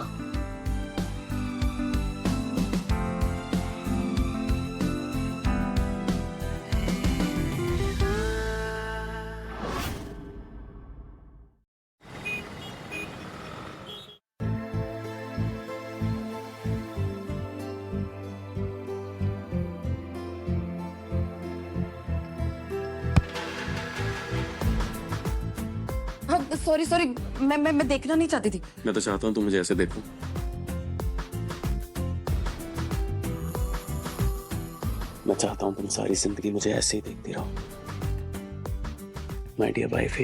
सॉरी सॉरी, मैं देखना नहीं चाहती थी। मैं तो चाहता हूँ तुम मुझे ऐसे देखो। मैं चाहता हूँ तुम सारी जिंदगी मुझे ऐसे ही देखती रहो, माय डियर वाइफ।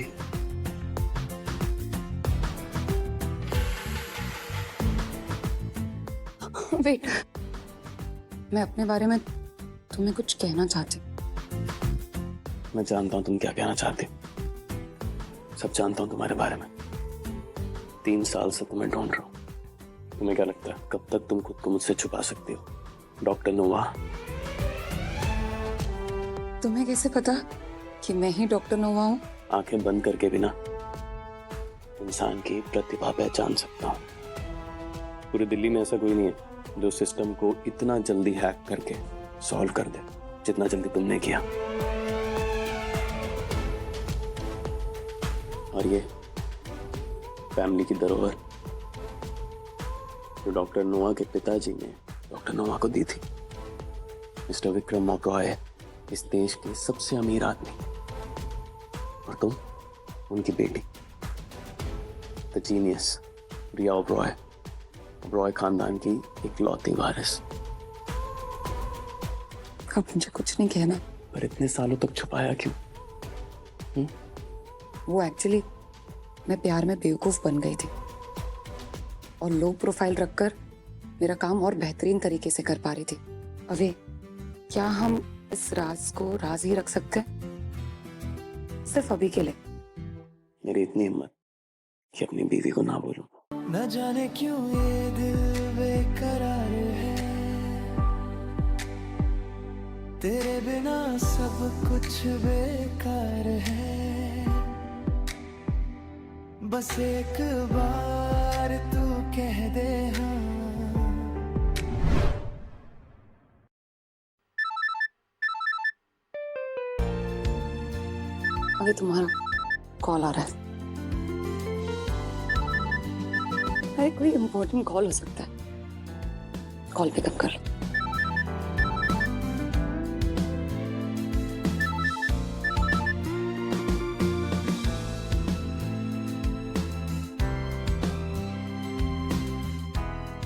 वेट, मैं अपने बारे में तुम्हें कुछ कहना चाहती। मैं जानता हूँ तुम क्या कहना चाहते हो, सब जानता हूँ तुम्हारे बारे में। 3 साल से तुम्हें ढूंढ रहा हूँ। तुम्हें क्या लगता है कब तक तुम खुद को मुझसे छुपा सकती हो, डॉक्टर नोवा? तुम्हें कैसे पता कि मैं ही डॉक्टर नोवा हूँ? आंखें बंद करके भी ना इंसान की प्रतिभा पहचान सकता हूँ। पूरी दिल्ली में ऐसा कोई नहीं है जो सिस्टम को इतना जल्दी हैक करके सॉल्व कर दे जितना जल्दी तुमने किया। और ये फैमिली की धरोहर जो डॉक्टर नोवा के पिताजी ने डॉक्टर नोवा को दी थी। मिस्टर विक्रम ओबरॉय इस देश के सबसे अमीर आदमी, और तुम उनकी बेटी, द जीनियस रिया ओबरॉय, ओबरॉय खानदान की इकलौती वारिस। अब मुझे कुछ नहीं कहना। पर इतने सालों तक छुपाया क्यों? वो एक्चुअली मैं प्यार में बेवकूफ बन गई थी और लो प्रोफाइल रखकर मेरा काम और बेहतरीन तरीके से कर पा रही थी। अवे, क्या हम इस राज को राज ही रख सकते हैं, सिर्फ अभी के लिए? मेरी इतनी हिम्मत कि अपनी बीवी को ना बोलूं। न जाने क्यों ये दिल बेकरार है, तेरे बिना सब कुछ बेकार है। बस एक बार तू कह दे हाँ। अभी तुम्हारा कॉल आ रहा है। अरे कोई इम्पोर्टेंट कॉल हो सकता है, कॉल पिकअप कर।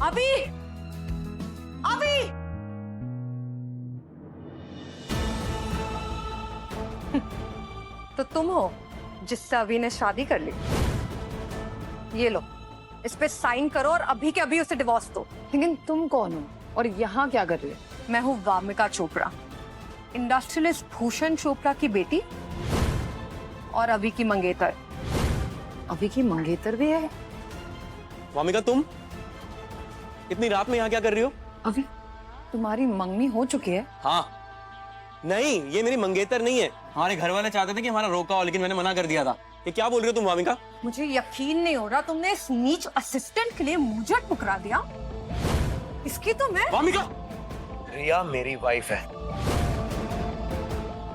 अभी अभी तो तुम हो जिससे अभी ने शादी कर ली। ये लो, इस पे साइन करो और अभी के अभी उसे डिवोर्स दो। लेकिन तुम कौन हो और यहाँ क्या कर रही हो? मैं हूँ वामिका चोपड़ा, इंडस्ट्रियलिस्ट भूषण चोपड़ा की बेटी और अभी की मंगेतर। अभी की मंगेतर भी है? वामिका, तुम इतनी रात में यहाँ क्या कर रही हो? अभी तुम्हारी मंगनी हो चुकी है? हाँ। नहीं, ये मेरी मंगेतर नहीं है। हमारे घर वाले चाहते थे कि हमारा रोका हो, लेकिन मैंने मना कर दिया था। ये क्या बोल रही हो तुम वामिका? मुझे यकीन नहीं हो रहा, तुमने इस नीच असिस्टेंट के लिए मुझे ठुकरा दिया। इसकी तो मैं वामिका, रिया मेरी वाइफ है,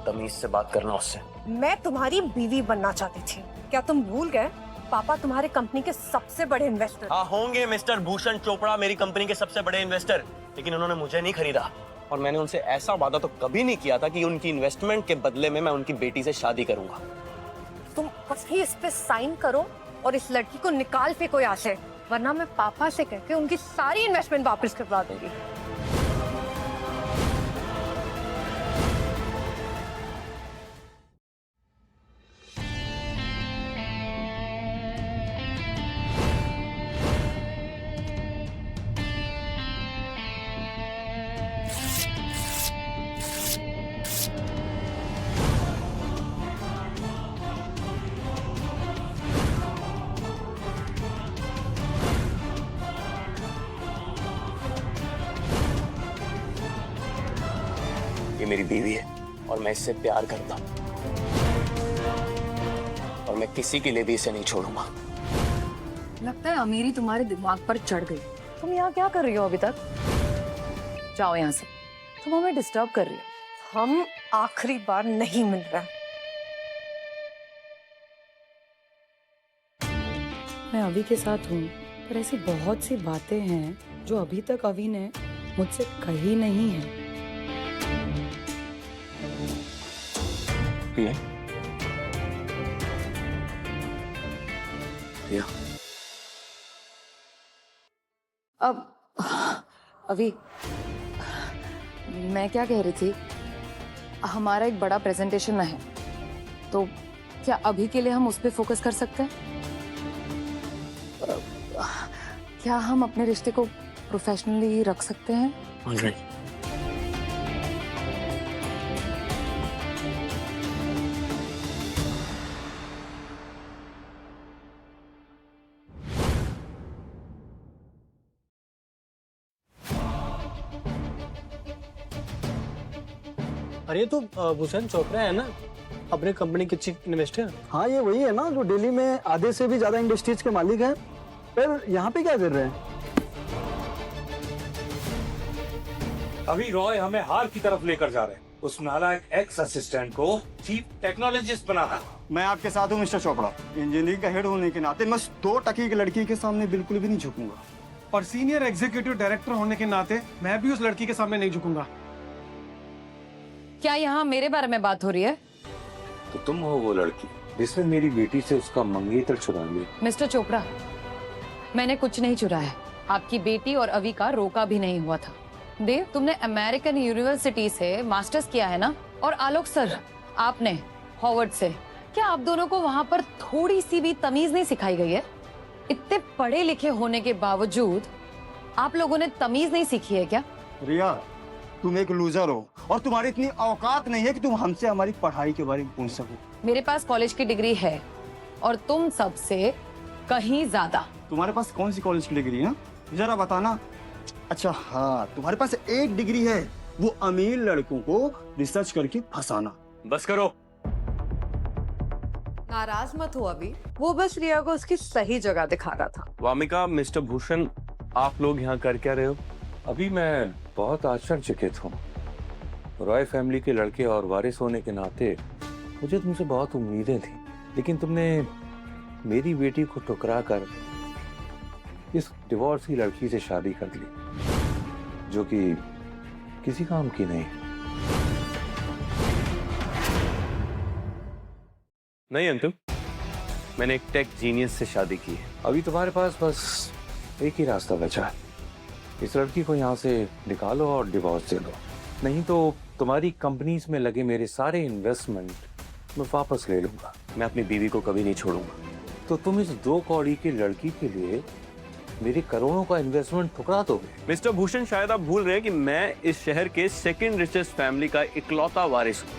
तमीज से बात करना उससे। मैं तुम्हारी बीवी बनना चाहती थी। क्या तुम भूल गए पापा तुम्हारे कंपनी के सबसे बड़े इन्वेस्टर? हाँ होंगे मिस्टर भूषण चोपड़ा मेरी कंपनी के सबसे बड़े इन्वेस्टर, लेकिन उन्होंने मुझे नहीं खरीदा। और मैंने उनसे ऐसा वादा तो कभी नहीं किया था कि उनकी इन्वेस्टमेंट के बदले में मैं उनकी बेटी से शादी करूंगा। तुम अभी इस पे साइन करो और इस लड़की को निकाल फेंको यहाँ से, वरना मैं पापा से कहकर उनकी सारी इन्वेस्टमेंट वापस करवा दूंगी। ये मेरी बीवी है और मैं इससे प्यार करता हूँ, और मैं किसी के लिए भी इसे नहीं छोड़ूंगा। लगता है अमीरी तुम्हारे दिमाग पर चढ़ गई। तुम यहाँ क्या कर रही हो अभी तक? जाओ यहाँ से, तुम हमें डिस्टर्ब कर रही हो। हम आखिरी बार नहीं मिल रहे। मैं अभी के साथ हूँ, पर ऐसी बहुत सी बातें हैं जो अभी तक अभी ने मुझसे कही नहीं है। रिया, अब अभी मैं क्या कह रही थी, हमारा एक बड़ा प्रेजेंटेशन है, तो क्या अभी के लिए हम उस पर फोकस कर सकते हैं? क्या हम अपने रिश्ते को प्रोफेशनली रख सकते हैं? ऑलराइट। अरे तो भूषण चोपड़ा है ना, अपने कंपनी के चीफ इन्वेस्टर। हाँ, ये वही है ना जो दिल्ली में आधे से भी ज्यादा इंडस्ट्रीज के मालिक हैं। पर यहाँ पे क्या कर रहे हैं? अभी रॉय हमें हार की तरफ लेकर जा रहे हैं। उस नालायक एक्स असिस्टेंट को चीफ टेक्नोलॉजिस्ट बनाना। मैं आपके साथ हूँ मिस्टर चोपड़ा। इंजीनियरिंग का हेड होने के नाते मैं 2 टकी की लड़की के सामने बिल्कुल भी नहीं झुकूंगा। और सीनियर एग्जीक्यूटिव डायरेक्टर होने के नाते मैं भी उस लड़की के सामने नहीं झुकूंगा। क्या यहाँ मेरे बारे में बात हो रही है? तो तुम हो वो लड़की जिसने मेरी बेटी से उसका मंगेतर चुरा लिया। मिस्टर चोपड़ा, मैंने कुछ नहीं चुराया। आपकी बेटी और अवी का रोका भी नहीं हुआ था। देव, तुमने अमेरिकन यूनिवर्सिटी से मास्टर्स किया है ना? और आलोक सर, आपने हॉवर्ड से। क्या आप दोनों को वहाँ पर थोड़ी सी भी तमीज नहीं सिखाई गई है? इतने पढ़े लिखे होने के बावजूद आप लोगों ने तमीज नहीं सीखी है क्या? रिया, तुम एक लूजर हो और तुम्हारी इतनी औकात नहीं है कि तुम हमसे हमारी पढ़ाई के बारे में पूछ सको। मेरे पास कॉलेज की डिग्री है और तुम सबसे कहीं ज्यादा। तुम्हारे पास कौन सी कॉलेज की डिग्री है? जरा बताना। अच्छा हाँ, तुम्हारे पास एक डिग्री है, वो अमीर लड़कों को रिसर्च करके फंसाना। बस करो। नाराज मत हो अभी, वो बस रिया को उसकी सही जगह दिखा रहा था। वामिका, मिस्टर भूषण, आप लोग यहाँ कर क्या रहे हो? अभी मैं बहुत आश्चर्यचकित हूँ। रॉय फैमिली के लड़के और वारिस होने के नाते मुझे तुमसे बहुत उम्मीदें थी, लेकिन तुमने मेरी बेटी को ठुकरा कर इस डिवोर्स की लड़की से शादी कर ली, जो कि किसी काम की नहीं। नहीं अंकल, मैंने एक टेक जीनियस से शादी की है। अभी तुम्हारे पास बस एक ही रास्ता बचा है। इस लड़की को यहाँ से निकालो और डिवोर्स दे दो, नहीं तो तुम्हारी कंपनीज में लगे मेरे सारे इन्वेस्टमेंट मैं वापस ले लूंगा। मैं अपनी बीवी को कभी नहीं छोड़ूंगा। तो तुम इस 2 कौड़ी की लड़की के लिए मेरे करोड़ों का इन्वेस्टमेंट ठुकरा दोगे? मिस्टर भूषण, शायद आप भूल रहे हैं कि मैं इस शहर के सेकंड रिचेस्ट फैमिली का इकलौता वारिस हूँ।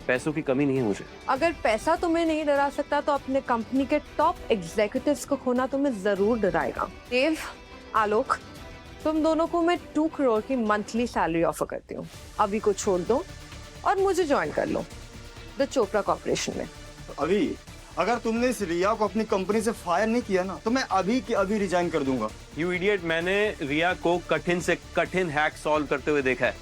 पैसों की कमी नहीं है मुझे। अगर पैसा तुम्हें नहीं डरा सकता तो अपने कंपनी के टॉप एग्जीक्यूटिव्स को खोना तुम्हें जरूर डराएगा। देव, आलोक, तुम दोनों को मैं 2 करोड़ की मंथली सैलरी ऑफर करती हूँ। अभी को छोड़ दो और मुझे ज्वाइन कर लो द चोपड़ा कॉर्पोरेशन में। अभी अगर तुमने इस रिया को अपनी कंपनी से फायर नहीं किया ना, तो मैं अभी के अभी रिजाइन कर दूंगा। यू इडियट, मैंने रिया को कठिन से कठिन हैक सॉल्व करते हुए देखा है,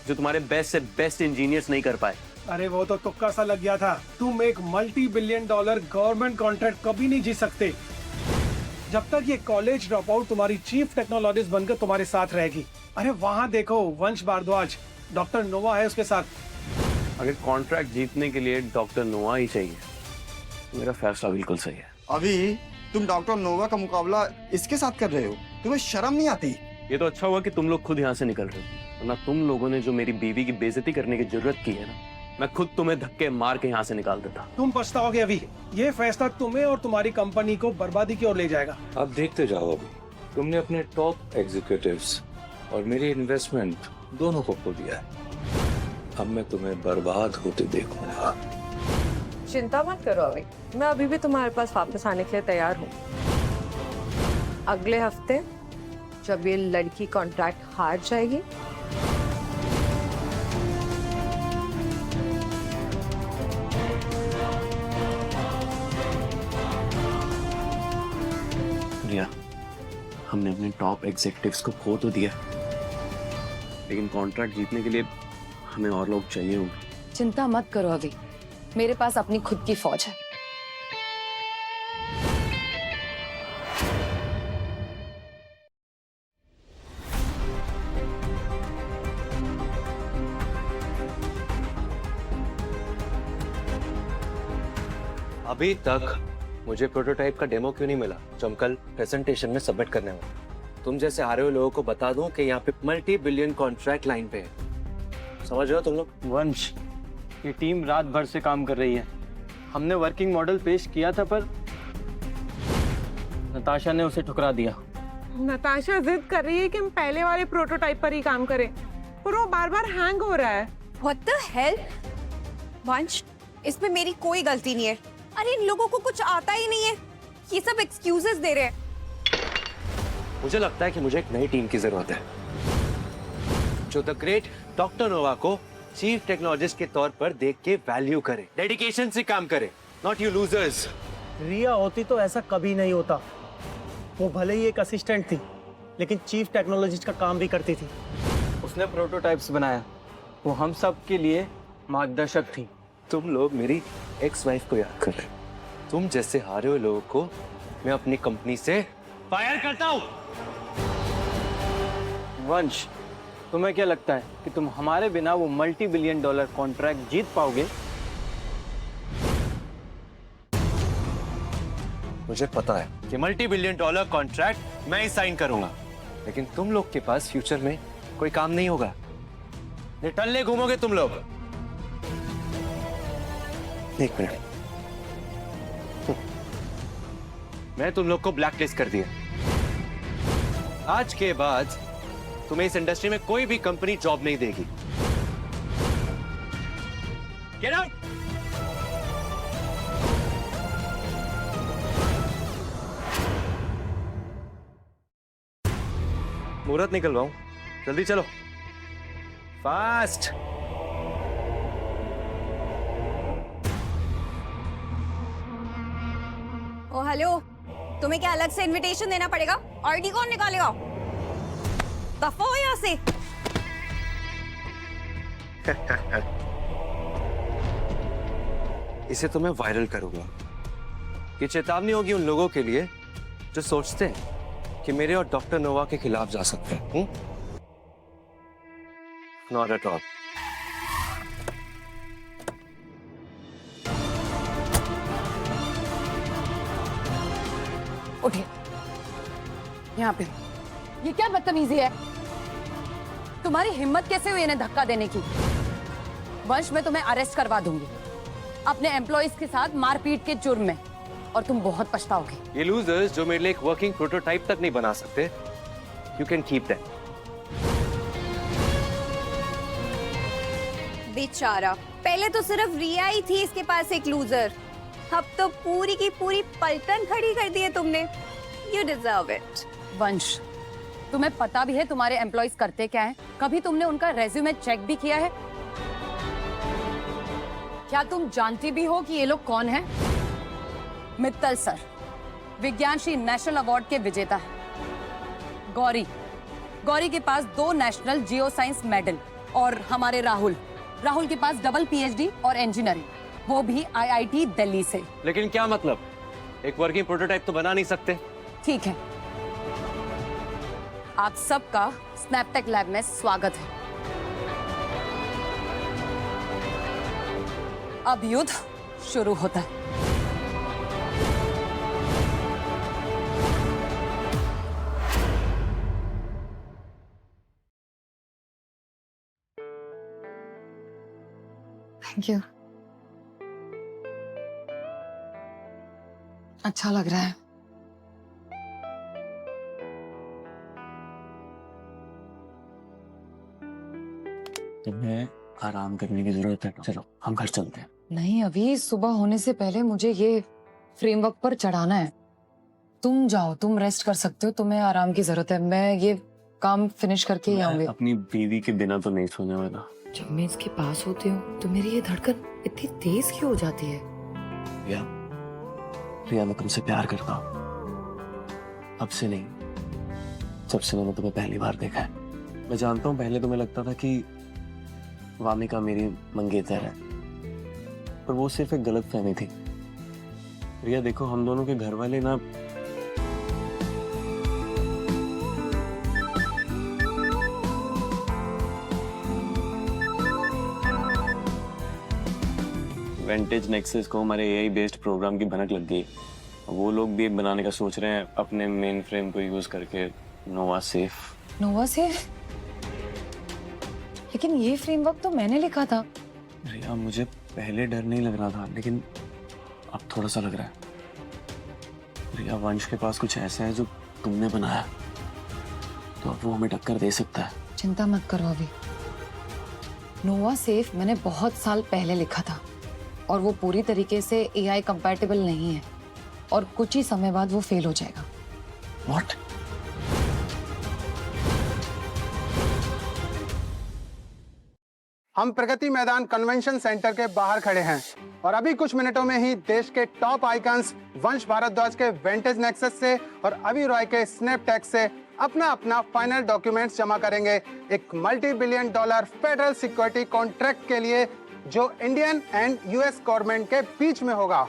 जो तुम्हारे बेस्ट से बेस्ट इंजीनियर्स नहीं कर पाए। अरे वो तो तुक्का सा लग गया था। तुम एक $multi-billion गवर्नमेंट कॉन्ट्रैक्ट कभी नहीं जीत सकते जब तक ये कॉलेज ड्रॉप आउट तुम्हारी चीफ टेक्नोलॉजिस्ट बनकर तुम्हारे साथ रहेगी। अरे वहाँ देखो, वंश भारद्वाज, डॉक्टर नोवा है उसके साथ। अगर कॉन्ट्रैक्ट जीतने के लिए डॉक्टर नोवा ही चाहिए, मेरा फैसला बिल्कुल सही है। अभी तुम डॉक्टर नोवा का मुकाबला इसके साथ कर रहे हो, तुम्हें शर्म नहीं आती? ये तो अच्छा हुआ कि तुम लोग खुद यहाँ से निकल रहे हो, वरना तुम लोगों ने जो मेरी बीवी की बेइज्जती करने की जरूरत की है ना, मैं खुद तुम्हें धक्के मार के यहाँ से निकाल देता। तुम पछताओगे अभी। ये फैसला तुम्हें और तुम्हारी कंपनी को बर्बादी की ओर ले जाएगा। अब देखते जाओ। अभी तुमने अपने टॉप एग्जीक्यूटिव्स और मेरे इन्वेस्टमेंट दोनों को खो दिया है। अब मैं तुम्हें बर्बाद होते देखूंगा। चिंता मत करो अभी, मैं अभी भी तुम्हारे पास वापस आने के लिए तैयार हूँ। अगले हफ्ते जब ये लड़की कॉन्ट्रैक्ट हार जाएगी, रिया, हमने अपने टॉप एग्जीक्यूटिव्स को खो तो दिया, लेकिन कॉन्ट्रैक्ट जीतने के लिए हमें और लोग चाहिए होंगे। चिंता मत करो अभी, मेरे पास अपनी खुद की फौज है। अभी तक मुझे प्रोटोटाइप का डेमो क्यों नहीं मिला जो हम कल प्रेजेंटेशन में सबमिट करने वाले? तुम जैसे हारे हुए लोगों को बता दूं कि यहाँ पे मल्टी बिलियन कॉन्ट्रैक्ट लाइन पे है। समझ रहे हो तुम लोग? वंश, ये टीम रात भर से काम कर रही है। हमने वर्किंग मॉडल पेश किया था पर नताशा ने उसे ठुकरा दिया। नताशा जिद कर रही है कि हम पहले वाले प्रोटोटाइप पर ही काम करें, पर वो बार बार हैंग हो रहा है। What the hell? वंश, इसमें मेरी कोई गलती नहीं है। अरे इन लोगों को कुछ आता ही नहीं है, ये सब एक्सक्यूजेस दे रहे हैं। मुझे लगता है कि मुझे एक नई टीम की जरूरत है जो द ग्रेट डॉक्टर नोवा को चीफ टेक्नोलॉजिस्ट के तौर पर देख के वैल्यू करे, डेडिकेशन से काम करे, नॉट यू लूजर्स। रिया होती तो ऐसा कभी नहीं होता। वो भले ही एक असिस्टेंट थी, लेकिन चीफ टेक्नोलॉजिस्ट का काम भी करती थी। उसने प्रोटोटाइप्स बनाया, वो हम सब के लिए मार्गदर्शक थी। तुम लोग मेरी एक्स वाइफ को याद कर रहे हो। तुम जैसे हारे हुए लोगों को मैं अपनी कंपनी से फायर करता हूं। वंश, तुम्हें क्या लगता है कि तुम हमारे बिना वो मल्टी बिलियन डॉलर कॉन्ट्रैक्ट जीत पाओगे? मुझे पता है कि मल्टी बिलियन डॉलर कॉन्ट्रैक्ट मैं ही साइन करूंगा, लेकिन तुम लोग के पास फ्यूचर में कोई काम नहीं होगा। निटल्ले घूमोगे तुम लोग। एक मिनट, मैं तुम लोग को ब्लैकलिस्ट कर दिया। आज के बाद तुम्हें इस इंडस्ट्री में कोई भी कंपनी जॉब नहीं देगी। Get out. मुहूर्त निकलवाऊं, जल्दी चलो, फास्ट। ओ हेलो, तुम्हें क्या अलग से इनविटेशन देना पड़ेगा? आईडी कौन निकालेगा? दफा हो यहाँ से। इसे तो मैं वायरल करूंगा। ये चेतावनी होगी उन लोगों के लिए जो सोचते हैं कि मेरे और डॉक्टर नोवा के खिलाफ जा सकते हैं। Not at all. उठिए, यहाँ पे। ये क्या बदतमीजी है? तुम्हारी हिम्मत कैसे हुई इन्हें धक्का देने की? वंश, मैं तुम्हें अरेस्ट करवा दूंगी अपने एम्प्लॉइज के साथ मारपीट के जुर्म में, और तुम बहुत पछताओगे। ये लूजर्स जो मेरे लिए एक वर्किंग प्रोटोटाइप तक नहीं बना सकते, यू कैन कीप दैट। बेचारा, पहले तो सिर्फ रिया ही थी इसके पास एक लूजर, अब तो पूरी की पूरी पलटन खड़ी कर दी है तुमने। You deserve it. वंश, तुम्हें पता भी है तुम्हारे एम्प्लॉइज करते क्या हैं? कभी तुमने उनका रेज्यूमे चेक भी किया है? क्या तुम जानती भी हो कि ये लोग कौन हैं? मित्तल सर, विज्ञान श्री नेशनल अवार्ड के विजेता है। गौरी, गौरी के पास 2 नेशनल जियो साइंस मेडल, और हमारे राहुल के पास डबल PhD और इंजीनियरिंग, वो भी IIT दिल्ली से। लेकिन क्या मतलब? एक वर्किंग प्रोटोटाइप तो बना नहीं सकते? ठीक है, आप सबका स्नैपटेक लैब में स्वागत है। अब युद्ध शुरू होता है। Thank you. अच्छा लग रहा है। तुम्हें आराम करने की जरूरत है। चलो हम घर चलते हैं। नहीं, अभी सुबह होने से पहले मुझे ये फ्रेमवर्क पर चढ़ाना है। तुम जाओ, तुम रेस्ट कर सकते हो, तुम्हें आराम की जरूरत है। मैं ये काम फिनिश करके ही आऊंगी। अपनी बीवी के बिना तो नहीं सोने वाला। जब मैं इसके पास होती हूँ तो मेरी ये धड़कन इतनी तेज क्यों हो जाती है? रिया, मैं तुमसे प्यार करता हूँ। अब से नहीं, जब से मैंने तुम्हें पहली बार देखा है। मैं जानता हूँ पहले तुम्हें लगता था कि वामिका मेरी मंगेतर है, पर वो सिर्फ एक गलत फहमी थी। रिया देखो, हम दोनों के घर वाले ना वेंटेज नेक्सस को हमारे AI बेस्ड प्रोग्राम की भनक लग गई। वो लोग भी बनाने का सोच रहे हैं अपने मेन फ्रेम को यूज करके, नोवा सेफ। नोवा सेफ? लेकिन ये फ्रेमवर्क तो मैंने लिखा था। रिया, मुझे पहले डर नहीं लग रहा था, लेकिन अब थोड़ा सा लग रहा है। रिया, वंश के पास कुछ ऐसा है जो तुमने बनाया, तो अब वो हमें टक्कर दे सकता है। चिंता मत करो अभी। नोवा सेफ मैंने बहुत साल पहले लिखा था और वो पूरी तरीके से AI कंपैटिबल नहीं है और कुछ ही समय बाद वो फेल हो जाएगा। What? हम प्रगति मैदान कन्वेंशन सेंटर के बाहर खड़े हैं और अभी कुछ मिनटों में ही देश के टॉप आइकन्स वंश भारद्वाज के वेंटेज नेक्सस से और अभी रॉय के स्नैपटैग से अपना अपना फाइनल डॉक्यूमेंट्स जमा करेंगे एक $multi-billion फेडरल सिक्योरिटी कॉन्ट्रैक्ट के लिए जो इंडियन एंड US गवर्नमेंट के बीच में होगा।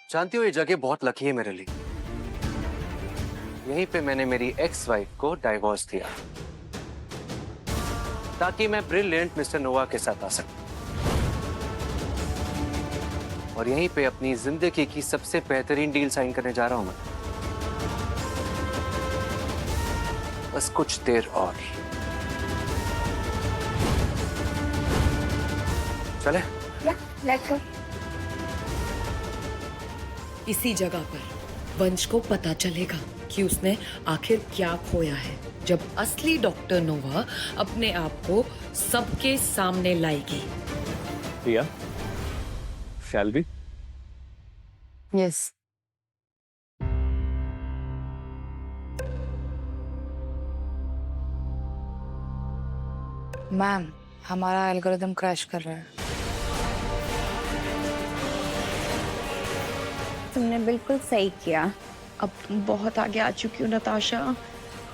जानती हो ये जगह बहुत लकी है मेरे लिए। यहीं पे मैंने मेरी एक्स वाइफ को डाइवोर्स दिया ताकि मैं ब्रिलियंट मिस्टर नोवा के साथ आ सकूं, और यहीं पे अपनी जिंदगी की सबसे बेहतरीन डील साइन करने जा रहा हूं मैं। बस कुछ देर और। चले? Let's go. इसी जगह पर वंश को पता चलेगा कि उसने आखिर क्या खोया है जब असली डॉक्टर नोवा अपने आप को सबके सामने लाएगी। रिया, shall we? यस। मैम, हमारा एल्गोरिदम क्रैश कर रहा है। तुमने बिल्कुल सही किया। अब तुम बहुत आगे आ चुकी हो नताशा,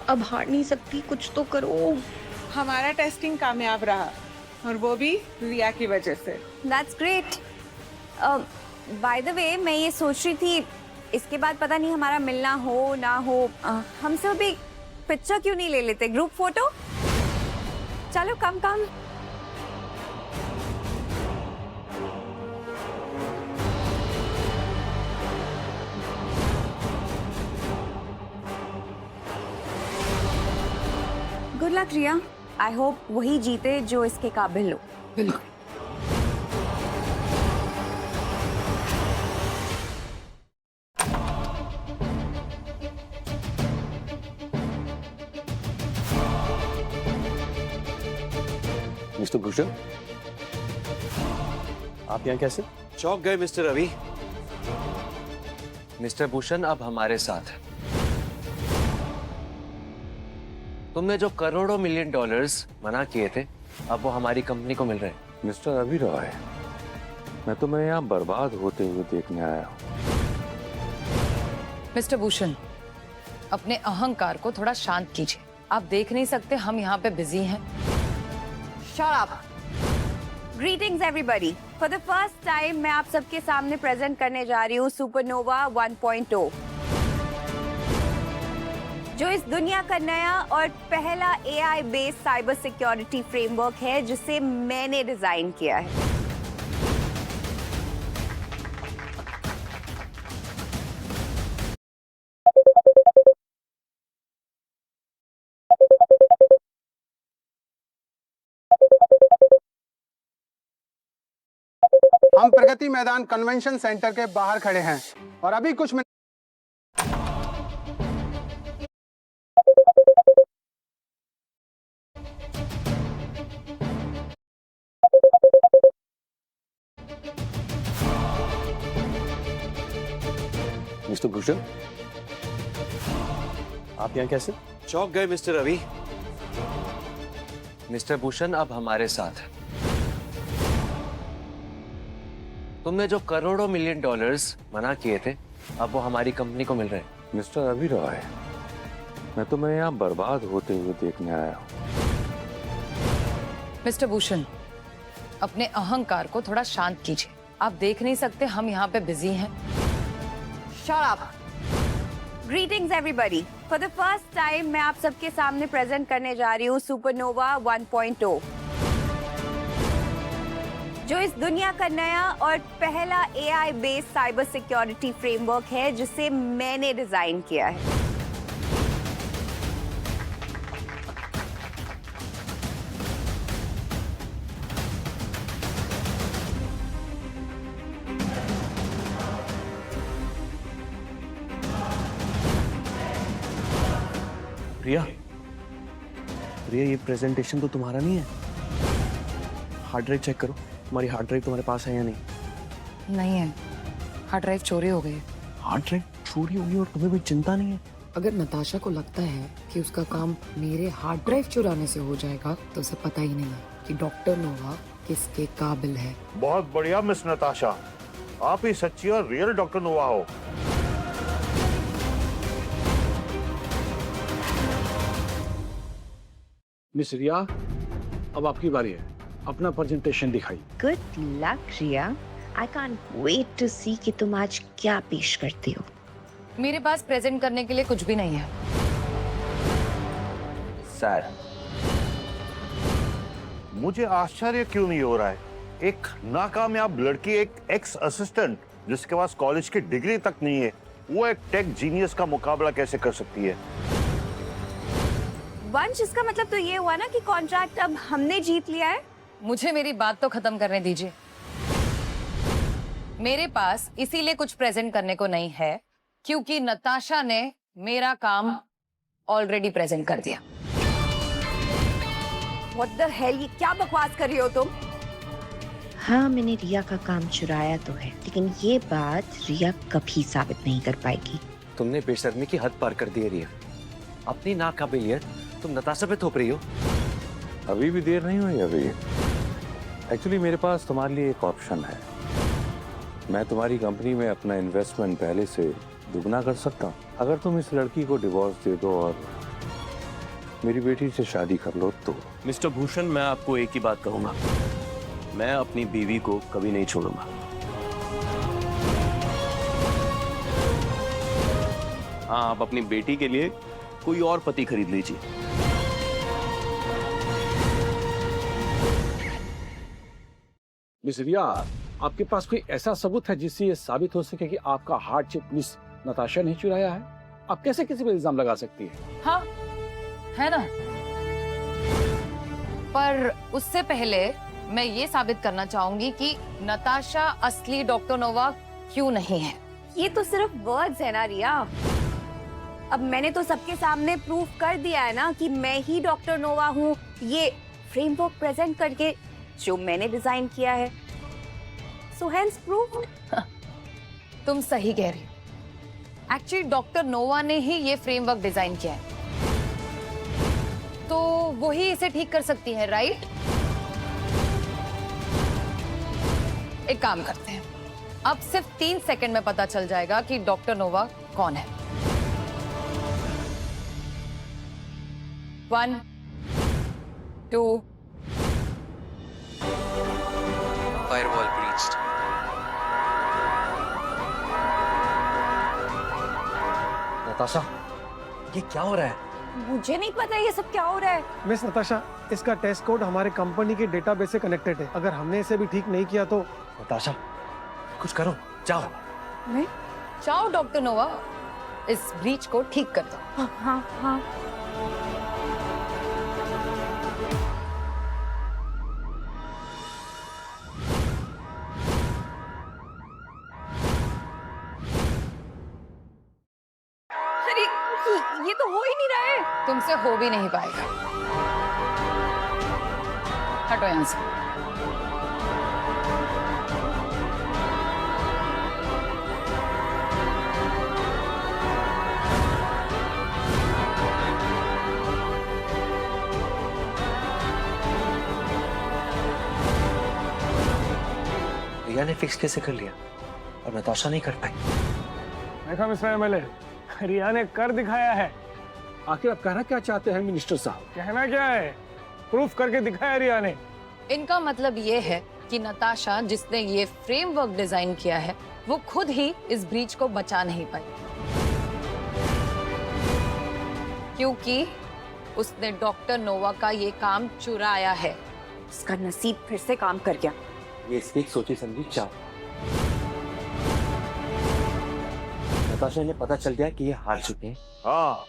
अब हार नहीं सकती, कुछ तो करो। हमारा टेस्टिंग कामयाब रहा और वो भी रिया की वजह से। That's great. By the way, मैं ये सोच रही थी इसके बाद पता नहीं हमारा मिलना हो ना हो, हम सब एक पिक्चर क्यों नहीं ले लेते, ग्रुप फोटो? चलो come come. Good luck Riya. I hope वही जीते जो इसके काबिल हो। बिल्कुल। मिस्टर भूषण, आप यहाँ कैसे? चौंक गए मिस्टर रवि? मिस्टर भूषण अब हमारे साथ है। तुमने जो करोड़ों $मिलियन मना किए थे, अब वो हमारी कंपनी को मिल रहे हैं। मिस्टर अभी रॉय, मैं तुम्हें यहाँ बर्बाद होते हुए देखने आया हूँ। मिस्टर भूषण, अपने अहंकार को थोड़ा शांत कीजिए। आप देख नहीं सकते हम यहाँ पे बिजी हैं? Shut up. Greetings everybody. For the first time मैं आप सबके सामने प्रेजेंट करने जा रही हूँ सुपरनोवा 1.0, जो इस दुनिया का नया और पहला AI based cyber security framework है जिसे मैंने डिजाइन किया है। हम प्रगति मैदान कन्वेंशन सेंटर के बाहर खड़े हैं और अभी कुछ मिनट मिस्टर भूषण, आप यहाँ कैसे? चौंक गए मिस्टर रवि? मिस्टर भूषण अब हमारे साथ है। तुमने जो करोड़ों $मिलियन मना किए थे, अब वो हमारी कंपनी को मिल रहे हैं। मिस्टर अभी रॉय, मैं तुम्हें यहाँ बर्बाद होते हुए देखने आया हूँ। मिस्टर भूषण, अपने अहंकार को थोड़ा शांत कीजिए। आप देख नहीं सकते हम यहाँ पे बिजी हैं? Shut up. Greetings everybody. For the first time मैं आप सबके सामने प्रेजेंट करने जा रही हूँ सुपरनोवा 1.0, जो इस दुनिया का नया और पहला AI based cyber security framework है जिसे मैंने डिजाइन किया है। रिया, रिया ये प्रेजेंटेशन तो तुम्हारा नहीं है। हार्ड ड्राइव चेक करो, तुम्हारी हार्ड ड्राइव तुम्हारे पास है या नहीं? नहीं है, हार्ड ड्राइव चोरी हो गई है। हार्ड ड्राइव चोरी होगी और तुम्हें कोई चिंता नहीं है? अगर नताशा को लगता है कि उसका काम मेरे हार्ड ड्राइव चुराने से हो जाएगा तो उसे पता ही नहीं है कि डॉक्टर नोवा किसके काबिल है। बहुत बढ़िया मिस नताशा, आप ही सच्ची और रियल डॉक्टर नोवा हो। मिस रिया, अब आपकी बारी है, अपना प्रेजेंटेशन दिखाई। Good luck Riya, I can't wait to see कि तुम आज क्या पेश करती हो। मेरे पास प्रेजेंट करने के लिए कुछ भी नहीं है। सर, मुझे आश्चर्य क्यों नहीं हो रहा है, एक नाकामयाब लड़की, एक एक्स असिस्टेंट जिसके पास कॉलेज की डिग्री तक नहीं है, वो एक टेक जीनियस का मुकाबला कैसे कर सकती है? वंश, इसका मतलब तो ये हुआ ना कि कॉन्ट्रैक्ट अब हमने जीत लिया है। मुझे मेरी बात तो खत्म करने दीजिए। मेरे पास इसीलिए कुछ प्रेजेंट करने को नहीं है क्योंकि नताशा ने मेरा काम ऑलरेडी प्रेजेंट कर दिया। What the hell, ये क्या बकवास कर रही हो तुम? हाँ, मैंने रिया का काम चुराया तो है, लेकिन ये बात रिया कभी साबित नहीं कर पाएगी। तुमने बेशर्मी की हद पार कर दी है रिया। अपनी नाकाबिलियत तुम नताशा पे थोप रही हो। अभी भी देर नहीं हुई। अभी एक्चुअली मेरे पास तुम्हारे लिए एक ऑप्शन है। मैं तुम्हारी कंपनी में अपना इन्वेस्टमेंट पहले से दुगना कर सकता हूँ अगर तुम इस लड़की को डिवोर्स दे दो और मेरी बेटी से शादी कर लो तो। मिस्टर भूषण, मैं आपको एक ही बात कहूंगा, मैं अपनी बीवी को कभी नहीं छोड़ूंगा। हाँ, आप अपनी बेटी के लिए कोई और पति खरीद लीजिए। मिस रिया, आपके पास कोई ऐसा सबूत है जिससे ये साबित हो सके कि आपका हार्ड चिप मिस नताशा ने चुराया है? आप कैसे किसी पे इल्जाम लगा सकती है? हाँ, है ना। पर उससे पहले मैं ये साबित करना चाहूंगी कि नताशा असली डॉक्टर नोवा क्यों नहीं है। ये तो सिर्फ वर्ड्स है ना रिया। अब मैंने तो सबके सामने प्रूफ कर दिया है ना कि मैं ही डॉक्टर नोवा हूँ, ये फ्रेमवर्क प्रेजेंट करके जो मैंने डिजाइन किया है। So hence proof. तुम सही कह रही हो। एक्चुअली डॉक्टर नोवा ने ही ये फ्रेमवर्क डिजाइन किया है, तो वो ही इसे ठीक कर सकती है, राइट? एक काम करते हैं, अब सिर्फ 3 सेकंड में पता चल जाएगा कि डॉक्टर नोवा कौन है। 1, 2। Firewall breached. नताशा, ये क्या हो रहा है? मुझे नहीं पता ये सब क्या हो रहा है। मिस नताशा, इसका टेस्ट कोड हमारे कंपनी के डेटाबेस से कनेक्टेड है। अगर हमने इसे भी ठीक नहीं किया तो। नताशा, कुछ करो, जाओ। मैं जाओ डॉक्टर नोवा, इस ब्रीच को ठीक कर दो। हाँ हाँ हाँ। अरे ये तो हो ही नहीं रहा है। तुमसे हो भी नहीं पाएगा। हटो यहाँ से। रिया ने फिक्स कैसे कर लिया और नताशा नहीं कर पाई? देखा मिस्टर एमएलए, रिया ने कर दिखाया है। आखिर आप कहना क्या चाहते हैं मिनिस्टर साहब? कहना क्या है, प्रूफ करके दिखाया रिया ने। इनका मतलब ये है कि नताशा जिसने ये फ्रेमवर्क डिजाइन किया है वो खुद ही इस ब्रीच को बचा नहीं पाई, क्योंकि उसने डॉक्टर नोवा का ये काम चुराया है। उसका नसीब फिर से काम कर गया। ये इसकी एक सोची समझी चाल। नताशा ने पता चल गया कि ये हार चुके हैं। हाँ,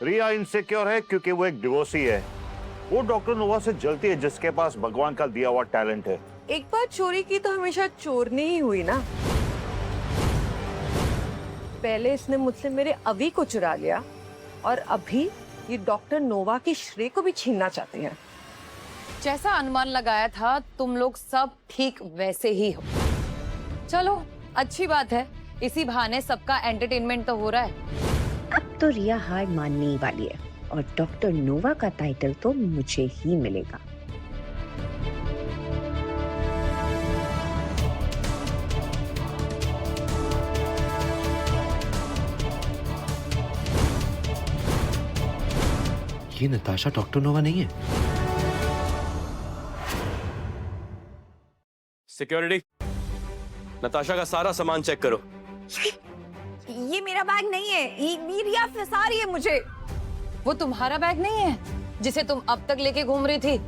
रिया इनसिक्योर है क्योंकि वो एक डिवोर्सी है। वो डॉक्टर नोवा से जलती है जिसके पास भगवान का दिया हुआ टैलेंट है। एक बार चोरी की तो हमेशा चोरनी ही हुई ना। पहले इसने मुझसे मेरे अभी को चुरा लिया और अभी ये डॉक्टर नोवा की श्रेय को भी छीनना चाहते हैं। जैसा अनुमान लगाया था तुम लोग सब ठीक वैसे ही हो। चलो अच्छी बात है, इसी बहाने सबका एंटरटेनमेंट तो हो रहा है। अब तो रिया हार मानने ही वाली है और डॉक्टर नोवा का टाइटल तो मुझे ही मिलेगा। ये नताशा डॉक्टर नोवा नहीं है। सिक्योरिटी, नताशा का सारा सामान चेक करो। ये मेरा बैग नहीं है, ये रिया फंसा रही है मुझे। वो तुम्हारा बैग नहीं है जिसे तुम अब तक लेके घूम रही थी?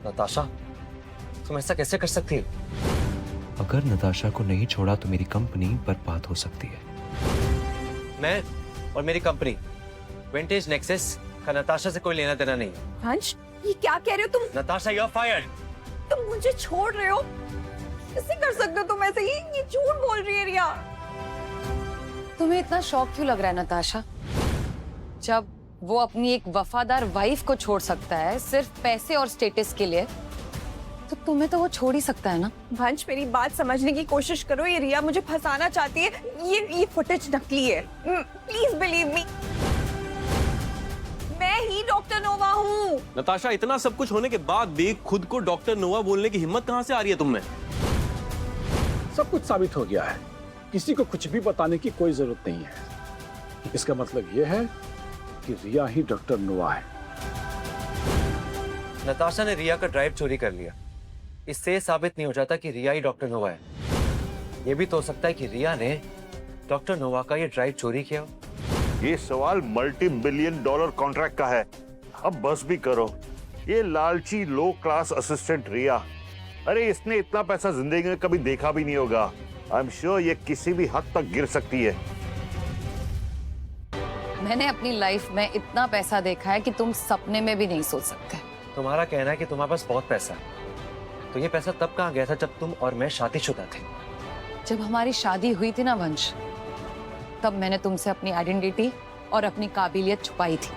नताशा, तुम ऐसा कैसे कर सकती हो? अगर नताशा को नहीं छोड़ा तो मेरी कंपनी बर्बाद हो सकती है। मैं और मेरी कंपनी विंटेज नेक्सस का नताशा से कोई लेना देना नहीं है। वंश, ये क्या कह रहे हो तुम? Natasha, you are fired. तुम मुझे छोड़ रहे हो? कैसे कर सकते हो तुम ऐसे? ये झूठ बोल रही है रिया। तुम्हें इतना शौक क्यों लग रहा है नताशा? जब वो अपनी एक वफादार वाइफ को छोड़ सकता है सिर्फ पैसे और स्टेटस के लिए, तो तुम्हें तो वो छोड़ ही सकता है ना। वंश, मेरी बात समझने की कोशिश करो। ये रिया मुझे फंसाना चाहती है। ये फुटेज नकली है। Please believe me. मैं ही डॉक्टर नोवा हूँ। नताशा, इतना सब कुछ होने के बाद भी खुद को डॉक्टर नोवा बोलने की हिम्मत कहां से आ रही है तुमने? सब कुछ साबित हो गया है, किसी को कुछ भी बताने की कोई जरूरत नहीं है। इसका मतलब यह है कि रिया ही डॉक्टर नोवा है। नताशा ने रिया का ड्राइव चोरी कर लिया। इससे साबित नहीं हो जाता कि रिया ही डॉक्टर नोवा है। यह भी तो हो सकता है कि रिया ने डॉक्टर नोवा का ये ड्राइव चोरी किया। ये सवाल $multi-billion कॉन्ट्रैक्ट का है। अब बस भी करो। ये लालची लो क्लास असिस्टेंट रिया, अरे इसने इतना पैसा जिंदगी में कभी देखा भी नहीं होगा। आई एम श्योर ये किसी भी हद तक गिर सकती है। मैंने अपनी लाइफ में इतना पैसा देखा है कि तुम सपने में भी नहीं सोच सकते। तुम्हारा कहना है कि तुम्हारे पास बहुत पैसा है, तो ये पैसा तब कहाँ गया था जब तुम और मैं शादीशुदा थे? जब हमारी शादी हुई थी ना वंश, तब मैंने तुमसे अपनी आइडेंटिटी और अपनी काबिलियत छुपाई थी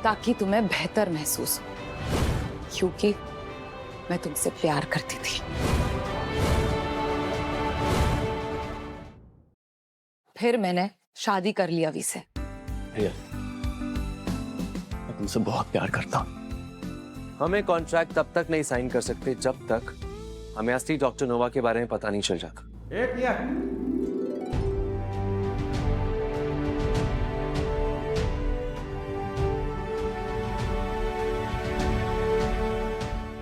ताकि तुम्हें बेहतर महसूस हो, क्योंकि मैं तुमसे प्यार करती थी। फिर मैंने शादी कर ली अभी से। रिया, मैं तुमसे बहुत प्यार करता हूँ। हमें कॉन्ट्रैक्ट तब तक नहीं साइन कर सकते जब तक हमें असली डॉक्टर नोवा के बारे में पता नहीं चल जाता।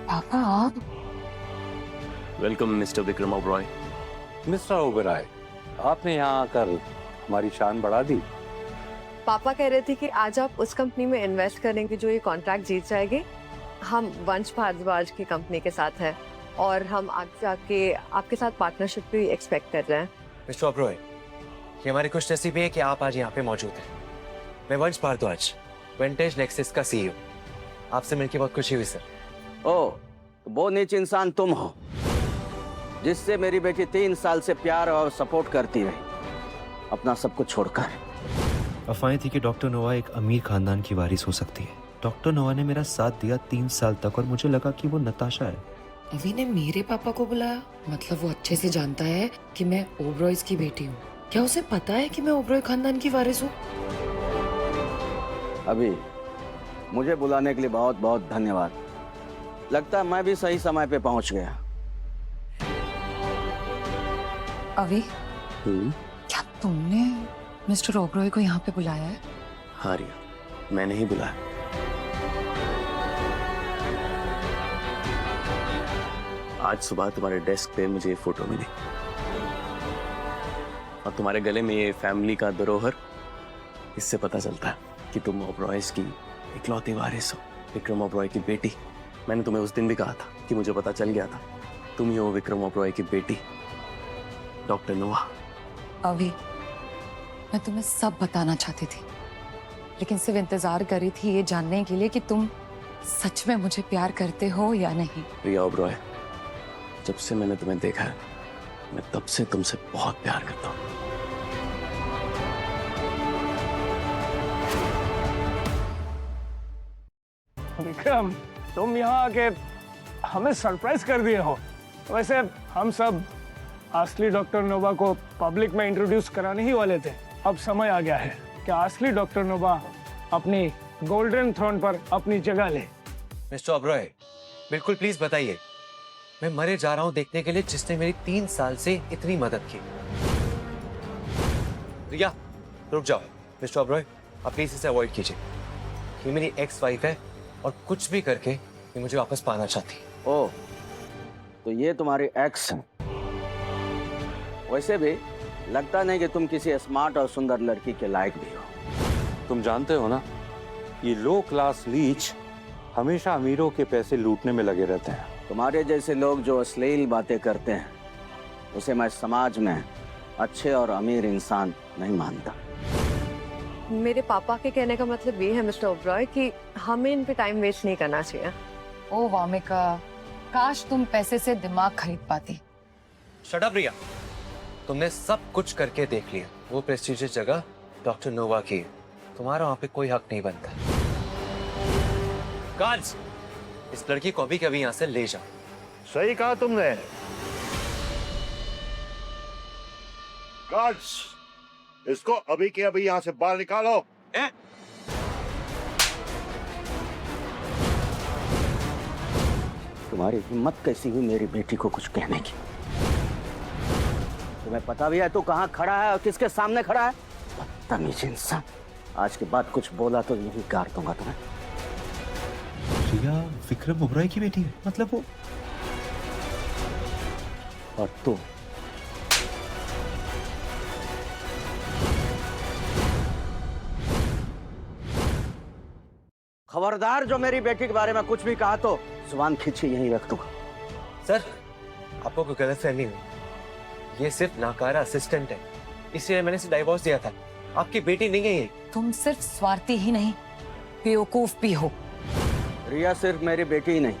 पापा आप? Welcome mister Vikram Oberoi. Mister Oberoi, आपने यहाँ आकर हमारी शान बढ़ा दी। पापा कह रहे थे कि आज आप उस कंपनी में इन्वेस्ट करेंगे जो ये कॉन्ट्रैक्ट जीत जाएगी। हम वंश भारद्वाज की कंपनी के साथ हैं और हम आगे जाके आपके साथ पार्टनरशिप भी एक्सपेक्ट कर रहे हैं। मिस्टर ओबरॉय, ये हमारी खुशनसीबी है कि आप आज यहाँ पे मौजूद हैं। मैं वंश भारद्वाज, विंटेज नेक्सस का CEO। आपसे मिलकर बहुत खुशी हुई सर। ओह, तो वो नीच इंसान तुम हो जिससे मेरी बेटी 3 साल से प्यार और सपोर्ट करती रही, अपना सब कुछ छोड़कर। अफवाहें थी कि डॉक्टर नोवा एक अमीर खानदान की वारिस हो सकती है। डॉक्टर नोवा ने मेरा साथ दिया 3 साल तक और मुझे लगा कि वो नताशा है। अभी ने मेरे पापा को बुलाया, मतलब वो अच्छे से जानता है कि मैं ओबरॉयज की बेटी हूँ। क्या उसे पता है कि मैं ओबरॉय खानदान की वारिस हूँ? अभी मुझे बुलाने के लिए बहुत बहुत धन्यवाद। लगता है मैं भी सही समय पे पहुंच गया। अभी क्या तुमने मिस्टर ओबरॉय को यहाँ पे बुलाया है? हाँ रिया, मैंने ही बुलाया। आज सुबह तुम्हारे डेस्क पे मुझे ये फोटो मिली। अब तुम्हारे गले में ये फैमिली का धरोहर, इससे पता चलता है कि तुम ओबरॉयज की इकलौती वारिस हो, विक्रम ओबरॉय की बेटी। मैंने तुम्हें उस दिन भी कहा था कि मुझे पता चल गया था तुम ही हो विक्रम ओबरॉय की बेटी, डॉक्टर नोवा। अभी मैं तुम्हें सब बताना चाहती थी, लेकिन सिर्फ इंतजार कर रही थी ये जानने के लिए कि तुम सच में मुझे प्यार करते हो या नहीं। रिया ओबरॉय, जब से मैंने तुम्हें देखा है मैं तब से तुमसे बहुत प्यार करता हूँ। विक्रम, तुम यहाँ आके हमें सरप्राइज कर दिए हो। वैसे हम सब असली डॉक्टर नोवा को पब्लिक में इंट्रोड्यूस कराने ही वाले थे। अब समय आ गया है कि असली डॉक्टर नोवा अपनी गोल्डन थ्रोन पर अपनी जगह ले। मिस्टर ओबरॉय, बिल्कुल प्लीज बताइए, मैं मरे जा रहा हूं देखने के लिए जिसने मेरी 3 साल से इतनी मदद की। रिया, रुक जाओ। मिस्टर ओबरॉय, आप प्लीज इसे अवॉइड कीजिए। ये मेरी एक्स वाइफ है और कुछ भी करके ये मुझे वापस पाना चाहती। ओह, तो ये तुम्हारी एक्स है। वैसे भी लगता नहीं कि तुम किसी स्मार्ट और सुंदर लड़की के लायक भी हो। तुम जानते हो ना, ये लो क्लास लीच हमेशा अमीरों के पैसे लूटने में लगे रहते हैं। तुम्हारे जैसे लोग जो अश्लील बातें करते हैं उसे मैं समाज में अच्छे और अमीर इंसान नहीं मानता। मेरे पापा के कहने का मतलब ये है मिस्टर ओबरॉय कि हमें इन पे टाइम वेस्ट नहीं करना चाहिए। ओ वामिका, काश तुम पैसे से दिमाग खरीद पाती। शट अप रिया, तुमने सब कुछ करके देख लिया। वो प्रेस्टिजियस जगह डॉक्टर नोवा की है, तुम्हारा वहां पे कोई हक नहीं बनता। गार्ड्स, इस लड़की को अभी के अभी यहाँ से ले जाओ। सही कहा तुमने। गार्ड्स, इसको अभी के अभी यहाँ से बाहर निकालो। तुम्हारी हिम्मत कैसी हुई मेरी बेटी को कुछ कहने की? तुम्हें पता भी है तू कहाँ खड़ा है और किसके सामने खड़ा है? बदतमीज इंसान। आज के बाद कुछ बोला तो यही गाड़ दूंगा तुम्हें। रिया विक्रम ओबरॉय की बेटी है, मतलब वो। और तू खबरदार, जो मेरी बेटी के बारे में कुछ भी कहा तो जुबान खींची यहीं रख दूंगा। सर, आपको कोई गलतफहमी हुई। ये सिर्फ नाकारा असिस्टेंट है, इसलिए मैंने इसे डाइवोर्स दिया था। आपकी बेटी नहीं है ये। तुम सिर्फ स्वार्थी ही नहीं, बेवकूफ भी हो। रिया सिर्फ मेरी बेटी ही नहीं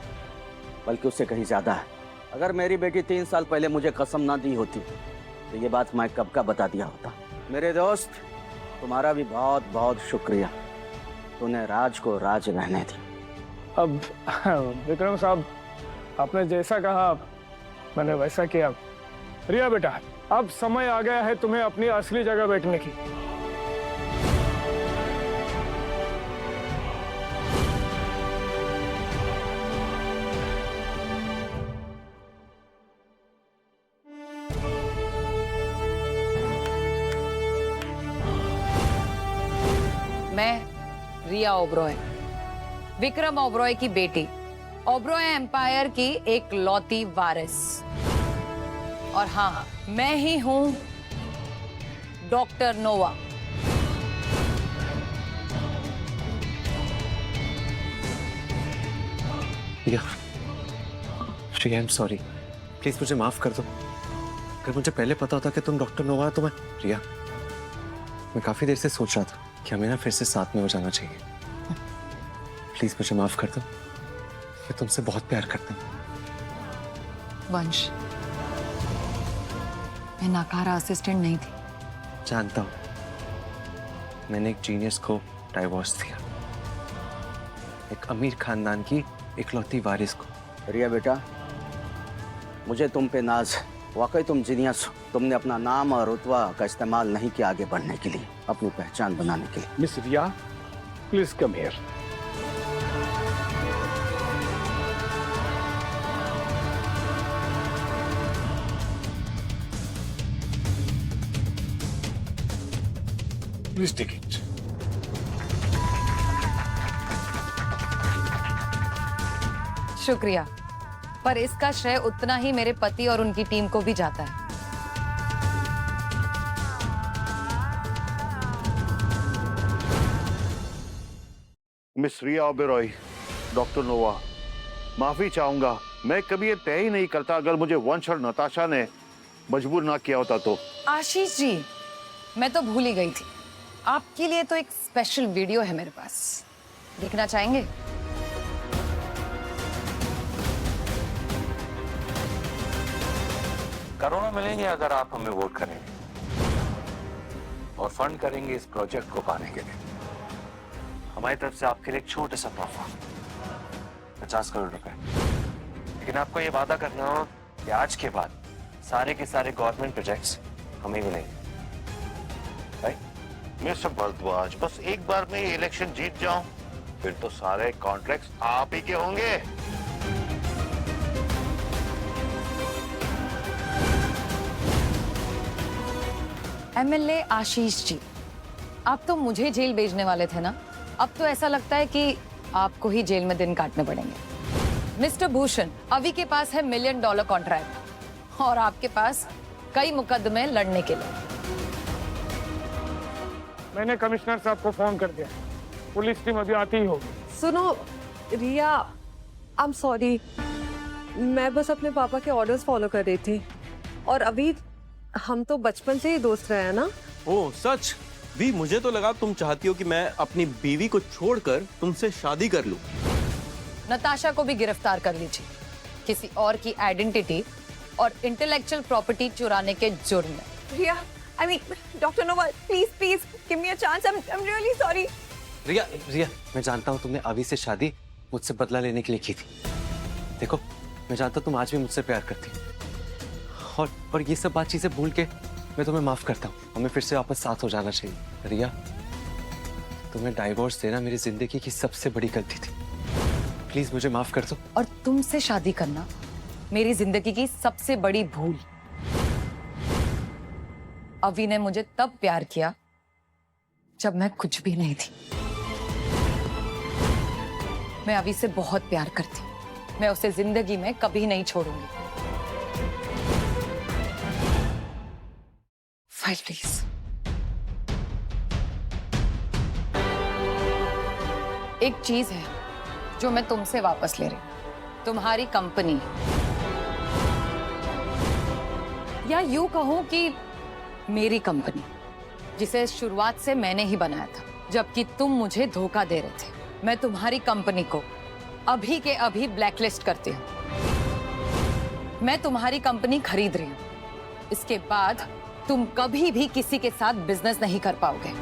बल्कि उससे कहीं ज्यादा है। अगर मेरी बेटी 3 साल पहले मुझे कसम ना दी होती तो ये बात मैं कब का बता दिया होता। मेरे दोस्त, तुम्हारा भी बहुत बहुत शुक्रिया, तूने राज को राज रहने दी। अब विक्रम साहब, आपने जैसा कहा मैंने वैसा किया। रिया बेटा, अब समय आ गया है तुम्हें अपनी असली जगह बैठने की। मैं रिया ओबरॉय, विक्रम ओबरॉय की बेटी, ओबरॉय एम्पायर की एक लौती वारिस। और हाँ, मैं ही हूं doctor Nova. Riya, Shri, I am sorry. Please मुझे माफ कर दो। अगर मुझे पहले पता होता कि तुम डॉक्टर नोवा हो तो मैं। रिया, मैं काफी देर से सोच रहा था कि हमें ना फिर से साथ में हो जाना चाहिए। प्लीज मुझे माफ कर दो, मैं तुमसे बहुत प्यार करता हूँ। वंश, मैं नाकारा असिस्टेंट नहीं थी। जानता हूँ, मैंने एक जीनियस को डाइवोर्स दिया, एक अमीर खानदान की इकलौती वारिस को। रिया बेटा, मुझे तुम पे नाज है। वाकई तुम जीनियस हो। तुमने अपना नाम और रुतबा का इस्तेमाल नहीं किया आगे बढ़ने के लिए, अपनी पहचान बनाने के लिए। Miss Riya, please come here. Please take it. शुक्रिया, पर इसका श्रेय उतना ही मेरे पति और उनकी टीम को भी जाता है। मिस रिया ओबेरॉय, डॉक्टर नोवा, माफी चाहूंगा। मैं कभी ये तय ही नहीं करता अगर मुझे वंश और नताशा ने मजबूर ना किया होता तो। आशीष जी, मैं तो भूल ही गई थी, आपके लिए तो एक स्पेशल वीडियो है मेरे पास, देखना चाहेंगे? करोड़ों मिलेंगे अगर आप हमें वोट करेंगे और फंड करेंगे इस प्रोजेक्ट को पाने के लिए। हमारी तरफ से आपके लिए एक छोटा सा तोहफा, 50 करोड़ रुपए। लेकिन आपको ये वादा करना हो कि आज के बाद सारे के सारे गवर्नमेंट प्रोजेक्ट्स हमें मिलेंगे। मिस्टर भारद्वाज, बस एक बार में ये इलेक्शन जीत जाऊं, फिर तो सारे कॉन्ट्रैक्ट्स आप ही के होंगे। एमएलए आशीष जी, आप तो मुझे जेल भेजने वाले थे ना? अब तो ऐसा लगता है कि आपको ही जेल में दिन काटने पड़ेंगे। मिस्टर भूषण, अभी के पास है $1 मिलियन कॉन्ट्रैक्ट और आपके पास कई मुकदमे लड़ने के लिए। मैंने कमिश्नर साहब को फोन कर दिया, पुलिस टीम अभी आती ही होगी। सुनो रिया, आई एम सॉरी, मैं बस अपने पापा के ऑर्डर्स फॉलो कर रही थी। और अभी हम तो बचपन से ही दोस्त रहे हैं ना। ओह सच? भी मुझे तो लगा तुम चाहती हो कि मैं अपनी बीवी को छोड़कर तुमसे शादी कर लूं। नताशा को भी गिरफ्तार कर लीजिए किसी और की आइडेंटिटी और इंटेलेक्चुअल प्रॉपर्टी चुराने के जुर्म में। रिया, I mean, Dr. Nova, please, give me a chance. I'm really sorry. रिया, मैं जानता हूँ तुमने अभी से शादी मुझसे बदला लेने के लिए की थी। देखो, मैं जानता हूँ तुम आज भी मुझसे प्यार करती हो। और ये सब बात चीजें भूल के मैं तुम्हें माफ करता हूँ। हमें फिर से वापस साथ हो जाना चाहिए। रिया, तुम्हें डाइवोर्स देना मेरी जिंदगी की सबसे बड़ी गलती थी। प्लीज मुझे माफ कर दो। और तुमसे शादी करना मेरी जिंदगी की सबसे बड़ी भूल। अवी ने मुझे तब प्यार किया जब मैं कुछ भी नहीं थी। मैं अवी से बहुत प्यार करती हूँ। मैं उसे जिंदगी में कभी नहीं छोड़ूंगी। File please. एक चीज है जो मैं तुमसे वापस ले रही हूं, तुम्हारी कंपनी, या यूं कहूं कि मेरी कंपनी, जिसे शुरुआत से मैंने ही बनाया था, जबकि तुम मुझे धोखा दे रहे थे। मैं तुम्हारी कंपनी को अभी के अभी ब्लैकलिस्ट करती हूं। मैं तुम्हारी कंपनी खरीद रही हूं। इसके बाद तुम कभी भी किसी के साथ बिजनेस नहीं कर पाओगे।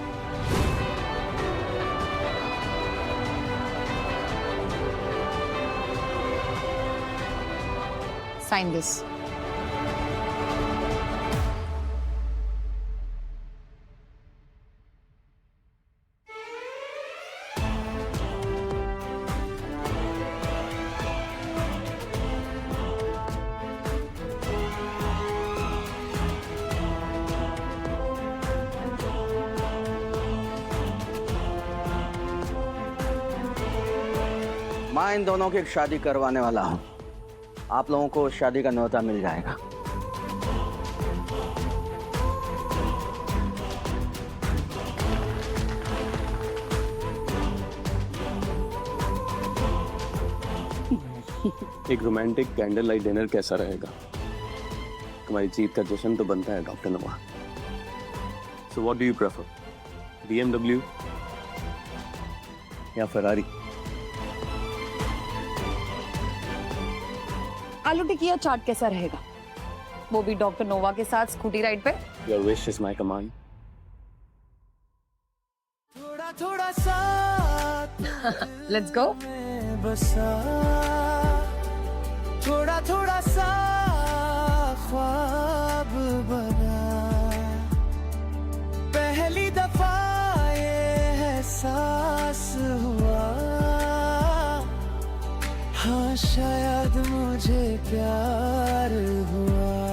Sign this. मैं इन दोनों की शादी करवाने वाला हूं। आप लोगों को शादी का न्योता मिल जाएगा। एक रोमांटिक कैंडल लाइट डिनर कैसा रहेगा? तुम्हारी जीत का जश्न तो बनता है doctor Nova. So what do you prefer, BMW या फरारी? आलू टिकिया चाट कैसा रहेगा? वो भी डॉक्टर नोवा के साथ स्कूटी राइड पे। Your wish is my command. थोड़ा थोड़ा सा लेट्स गो। बसा थोड़ा थोड़ा सा ख्वाब बना, पहली दफा ये एहसास हुआ, हाँ शायद मुझे प्यार हुआ।